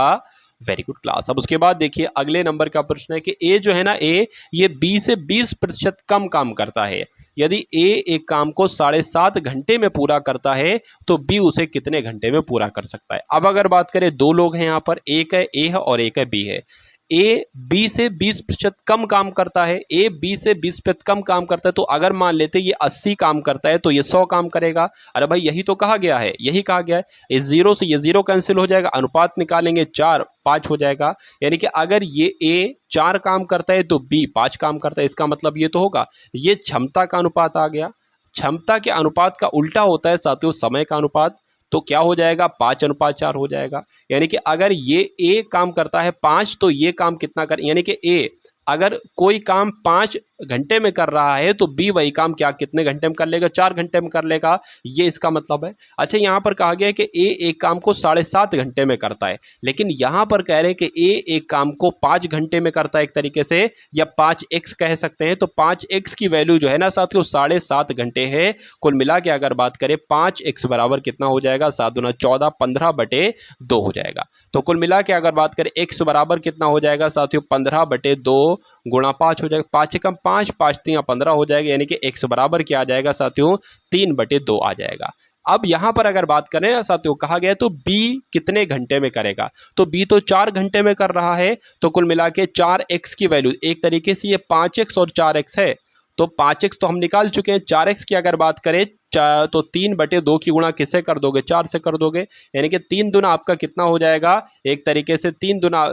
वेरी गुड क्लास। अब उसके बाद देखिए अगले नंबर का प्रश्न है कि ए जो है ना, ए ये बी से 20% कम काम करता है। यदि ए एक काम को 7.5 घंटे में पूरा करता है तो बी उसे कितने घंटे में पूरा कर सकता है। अब अगर बात करें दो लोग हैं यहाँ पर, एक है ए है और एक है बी है। ए बी से 20% कम काम करता है, ए बी से 20% कम काम करता है, तो अगर मान लेते ये 80 काम करता है तो ये 100 काम करेगा। अरे भाई यही तो कहा गया है, यही कहा गया है। इस जीरो से ये जीरो कैंसिल हो जाएगा, अनुपात निकालेंगे 4 5 हो जाएगा। यानी कि अगर ये ए 4 काम करता है तो बी 5 काम करता है, इसका मतलब ये तो होगा ये क्षमता का अनुपात आ गया। क्षमता के अनुपात का उल्टा होता है साथियों समय का अनुपात, तो क्या हो जाएगा 5:4 हो जाएगा। यानी कि अगर ये ए काम करता है 5 तो ये काम कितना कर, यानी कि ए अगर कोई काम 5 घंटे में कर रहा है तो बी वही काम क्या कितने घंटे में कर लेगा, 4 घंटे में कर लेगा, ये इसका मतलब है। अच्छा यहाँ पर कहा गया है कि ए एक काम को 7.5 घंटे में करता है, लेकिन यहाँ पर कह रहे हैं कि ए एक काम को 5 घंटे में करता है एक तरीके से, या 5x कह सकते हैं। तो 5x की वैल्यू जो है ना साथियों 7.5 घंटे है। कुल मिला के अगर बात करें 5x बराबर कितना हो जाएगा, 7 दूना 14, 15/2 हो जाएगा। तो कुल मिला के अगर बात करें x बराबर कितना हो जाएगा साथियों 15/2 गुणा 5 हो जाएगा, 5 कम 5, 5 3 15 हो जाएगा। यानी कि x बराबर क्या आ जाएगा साथियों 3/2 आ जाएगा। अब यहां पर अगर बात करें ना साथियों, कहा गया तो b कितने घंटे में करेगा, तो b तो 4 घंटे में कर रहा है। तो कुल मिला के 4x की वैल्यू एक तरीके से ये 5x और 4x है, तो 5x तो हम निकाल चुके हैं। 4x की अगर बात करें तो 3/2 की गुणा किससे कर दोगे, 4 से कर दोगे। यानी कि 3 दूना आपका कितना हो जाएगा, एक तरीके से 3 दूना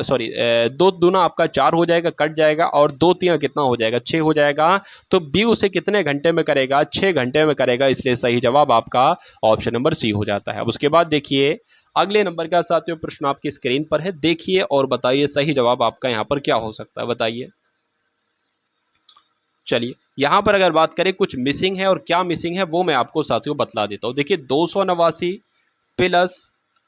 2 दूना आपका 4 हो जाएगा, कट जाएगा, और 2 3 कितना हो जाएगा 6 हो जाएगा। तो बी उसे कितने घंटे में करेगा, 6 घंटे में करेगा, इसलिए सही जवाब आपका ऑप्शन नंबर सी हो जाता है। अब उसके बाद देखिए अगले नंबर का साथियों प्रश्न आपकी स्क्रीन पर है, देखिए और बताइए सही जवाब आपका यहाँ पर क्या हो सकता है, बताइए। चलिए यहाँ पर अगर बात करें कुछ मिसिंग है, और क्या मिसिंग है वो मैं आपको साथियों बतला देता हूँ। देखिए 289 प्लस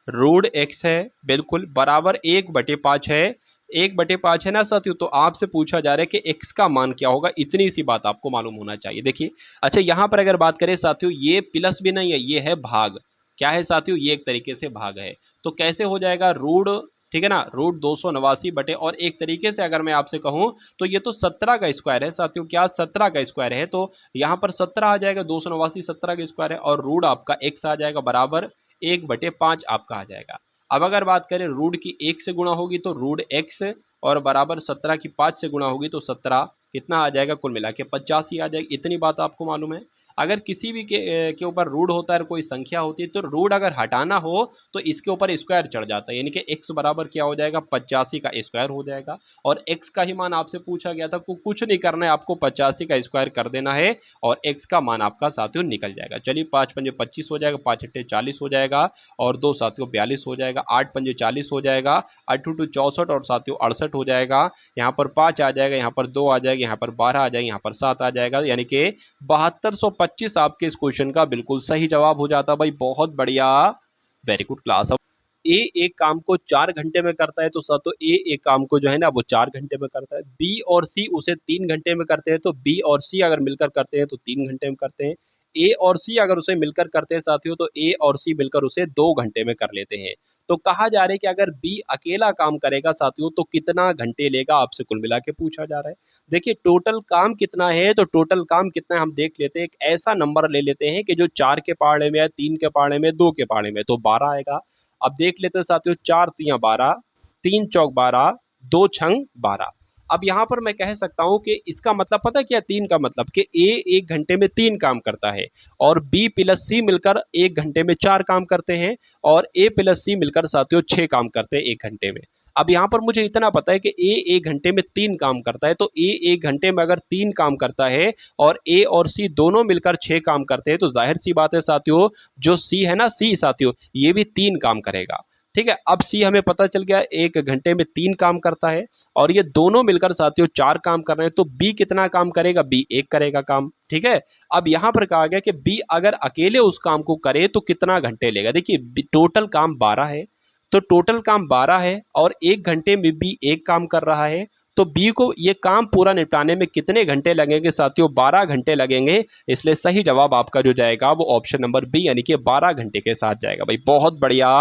रूट x है बिल्कुल बराबर 1/5 है, 1/5 है ना साथियों। तो आपसे पूछा जा रहा है कि x का मान क्या होगा, इतनी सी बात आपको मालूम होना चाहिए। देखिए अच्छा यहाँ पर अगर बात करें साथियों, ये प्लस भी नहीं है, ये है भाग। क्या है साथियों, ये एक तरीके से भाग है। तो कैसे हो जाएगा रूट, ठीक है ना, रूट 289 बटे, और एक तरीके से अगर मैं आपसे कहूं तो ये तो 17 का स्क्वायर है साथियों, क्या 17 का स्क्वायर है, तो यहाँ पर 17 आ जाएगा, 289 17 का स्क्वायर है, और रूट आपका x आ जाएगा बराबर 1/5 आपका आ जाएगा। अब अगर बात करें रूट की 1 से गुणा होगी तो रूट x, और बराबर 17 की 5 से गुणा होगी तो 17 कितना आ जाएगा, कुल मिला के 85 आ जाएगी। इतनी बात आपको मालूम है। अगर किसी भी के ऊपर रूट होता है, कोई संख्या होती है, तो रूट अगर हटाना हो तो इसके ऊपर स्क्वायर चढ़ जाता है, यानी कि x बराबर क्या हो जाएगा 85 का स्क्वायर हो जाएगा। और x का ही मान आपसे पूछा गया था, कुछ नहीं करना है, आपको 85 का स्क्वायर कर देना है और x का मान आपका साथियों निकल जाएगा। चलिए 5 पंजे 25 हो जाएगा, 5 अट्ठे 40 हो जाएगा, और 2 साथियों 42 हो जाएगा, 8 पंजे 40 हो जाएगा, 8 टू 64 और साथियों 68 हो जाएगा। यहाँ पर 5 आ जाएगा, यहाँ पर 2 आ जाएगा, यहाँ पर 12 आ जाएगा, यहाँ पर 7 आ जाएगा, यानी कि 7225 आपके इस क्वेश्चन का बिल्कुल सही जवाब हो जाता भाई, बहुत बढ़िया, वेरी गुड क्लास। अब ए एक काम को 4 घंटे में करता है, तो साथियों ए एक काम को जो है ना वो 4 घंटे में करता है। बी और सी उसे 3 घंटे में करते हैं, तो बी और सी अगर मिलकर करते हैं तो 3 घंटे में करते हैं। ए और सी अगर उसे मिलकर करते हैं साथियों, तो ए और सी मिलकर उसे 2 घंटे में कर लेते हैं। तो कहा जा रहा है कि अगर बी अकेला काम करेगा साथियों तो कितना घंटे लेगा, आपसे कुल मिला के पूछा जा रहा है। देखिए टोटल काम कितना है, तो टोटल काम कितना है हम देख लेते हैं। एक ऐसा नंबर ले लेते हैं कि जो 4 के पहाड़े में है, 3 के पहाड़े में, 2 के पहाड़े में, तो 12 आएगा। अब देख लेते हैं साथियों, 4 तियां 12, 3 चौक 12, 2 छंग 12। अब यहाँ पर मैं कह सकता हूँ कि इसका मतलब पता क्या, 3 का मतलब कि ए एक घंटे में 3 काम करता है, और बी प्लस सी मिलकर 1 घंटे में 4 काम करते हैं, और ए प्लस सी मिलकर साथियों 6 काम करते हैं 1 घंटे में। अब यहाँ पर मुझे इतना पता है कि ए 1 घंटे में 3 काम करता है, तो ए 1 घंटे में अगर 3 काम करता है और ए और सी दोनों मिलकर 6 काम करते हैं, तो जाहिर सी बात है साथियों, जो सी है ना, सी साथियों, ये भी 3 काम करेगा। ठीक है, अब सी हमें पता चल गया 1 घंटे में 3 काम करता है और ये दोनों मिलकर साथियों 4 काम कर रहे हैं, तो बी कितना काम करेगा? बी 1 करेगा काम। ठीक है, अब यहां पर कहा गया कि बी अगर अकेले उस काम को करे तो कितना घंटे लेगा। देखिए टोटल काम 12 है, तो टोटल काम 12 है और 1 घंटे में बी 1 काम कर रहा है, तो बी को ये काम पूरा निपटाने में कितने घंटे लगेंगे साथियों? 12 घंटे लगेंगे। इसलिए सही जवाब आपका जो जाएगा वो ऑप्शन नंबर बी यानी कि 12 घंटे के साथ जाएगा। भाई बहुत बढ़िया,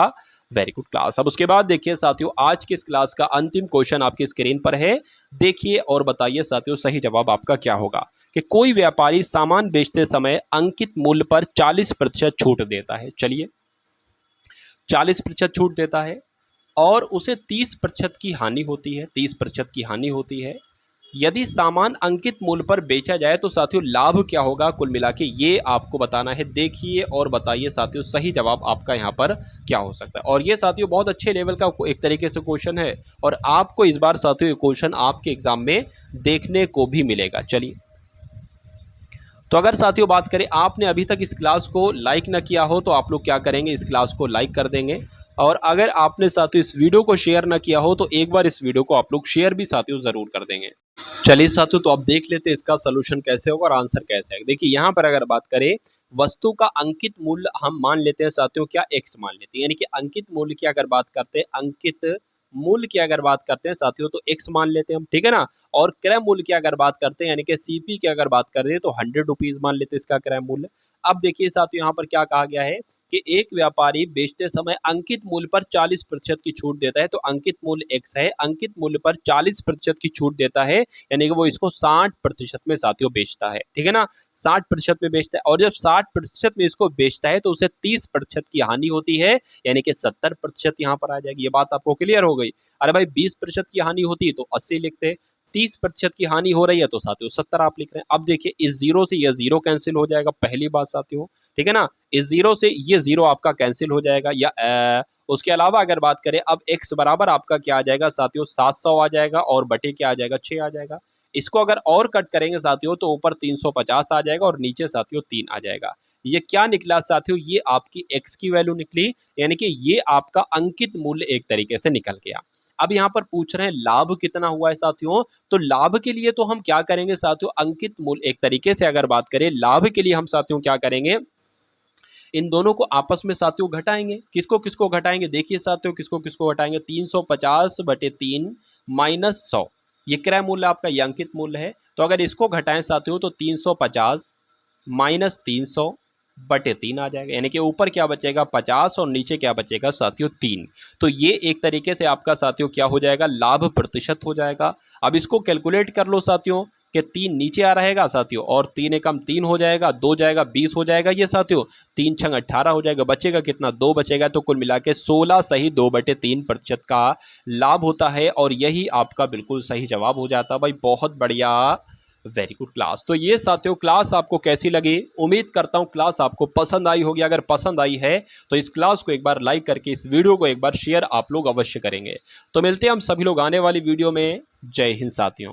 वेरी गुड क्लास। अब उसके बाद देखिए साथियों, आज की इस क्लास का अंतिम क्वेश्चन आपकी स्क्रीन पर है, देखिए और बताइए साथियों सही जवाब आपका क्या होगा। कि कोई व्यापारी सामान बेचते समय अंकित मूल्य पर 40% छूट देता है। चलिए 40% छूट देता है और उसे 30% की हानि होती है, 30% की हानि होती है। यदि सामान अंकित मूल्य पर बेचा जाए तो साथियों लाभ क्या होगा कुल मिला के, ये आपको बताना है। देखिए और बताइए साथियों सही जवाब आपका यहाँ पर क्या हो सकता है। और ये साथियों बहुत अच्छे लेवल का एक तरीके से क्वेश्चन है और आपको इस बार साथियों ये क्वेश्चन आपके एग्जाम में देखने को भी मिलेगा। चलिए, तो अगर साथियों बात करें, आपने अभी तक इस क्लास को लाइक न किया हो तो आप लोग क्या करेंगे, इस क्लास को लाइक कर देंगे। और अगर आपने साथियों इस वीडियो को शेयर न किया हो तो एक बार इस वीडियो को आप लोग शेयर भी साथियों ज़रूर कर देंगे। चलिए साथियों, तो अब देख लेते हैं इसका सोल्यूशन कैसे होगा और आंसर कैसे है। देखिए यहाँ पर अगर बात करें, वस्तु का अंकित मूल्य हम मान लेते हैं साथियों, क्या एक्स मान लेते हैं, यानी कि अंकित मूल्य की अगर बात करते हैं, अंकित मूल्य की अगर बात करते हैं साथियों तो एक्स मान लेते हैं हम, ठीक है ना। और क्रय मूल्य की अगर बात करते हैं यानी कि सीपी की अगर बात करते हैं तो 100 रुपीज मान लेते हैं इसका क्रय मूल्य। अब देखिए साथियों यहाँ पर क्या कहा गया है कि एक व्यापारी बेचते समय अंकित मूल्य पर 40% की छूट देता है, तो अंकित मूल्य एक्स है, अंकित मूल्य पर 40% की छूट देता है, यानी कि वो इसको 60% में साथियों बेचता है, ठीक है ना। 60% में बेचता है और जब 60% में इसको बेचता है तो उसे 30% की हानि होती है, यानी कि 70% यहाँ पर आ जाएगी। ये बात आपको क्लियर हो गई। अरे भाई 20% की हानि होती है तो 80 लिखते हैं, 30% की हानि हो रही है तो साथियों 70 आप लिख रहे हैं। अब देखिए इस जीरो से यह जीरो कैंसिल हो जाएगा, पहली बात साथियों, ठीक है ना। इस जीरो से ये जीरो आपका कैंसिल हो जाएगा। या उसके अलावा अगर बात करें, अब x बराबर आपका क्या आ जाएगा साथियों, 700 आ जाएगा और बटे क्या आ जाएगा, 6 आ जाएगा। इसको अगर और कट करेंगे साथियों तो ऊपर 350 आ जाएगा और नीचे साथियों 3 आ जाएगा। ये क्या निकला साथियों, ये आपकी x की वैल्यू निकली, यानी कि ये आपका अंकित मूल्य एक तरीके से निकल गया। अब यहाँ पर पूछ रहे हैं लाभ कितना हुआ है साथियों, तो लाभ के लिए तो हम क्या करेंगे साथियों, अंकित मूल्य एक तरीके से अगर बात करें लाभ के लिए हम साथियों क्या करेंगे, इन दोनों को आपस में साथियों घटाएंगे। किसको किसको घटाएंगे, देखिए साथियों किसको किसको घटाएंगे, 350 बटे 3 माइनस 100, ये क्रय मूल्य आपका ये अंकित मूल्य है। तो अगर इसको घटाएं साथियों तो 350 माइनस 300 बटे 3 आ जाएगा, यानी कि ऊपर क्या बचेगा 50 और नीचे क्या बचेगा साथियों 3। तो ये एक तरीके से आपका साथियों क्या हो जाएगा, लाभ प्रतिशत हो जाएगा। अब इसको कैलकुलेट कर लो साथियों कि 3 नीचे आ रहेगा साथियों और 3 एकम 3 हो जाएगा, 2 जाएगा 20 हो जाएगा ये साथियों, 3 छंग 18 हो जाएगा, बचेगा कितना 2 बचेगा। तो कुल मिला के 16 सही 2/3% का लाभ होता है और यही आपका बिल्कुल सही जवाब हो जाता है। भाई बहुत बढ़िया, वेरी गुड क्लास। तो ये साथियों क्लास आपको कैसी लगी, उम्मीद करता हूँ क्लास आपको पसंद आई होगी। अगर पसंद आई है तो इस क्लास को एक बार लाइक करके इस वीडियो को एक बार शेयर आप लोग अवश्य करेंगे। तो मिलते हैं हम सभी लोग आने वाली वीडियो में। जय हिंद साथियों।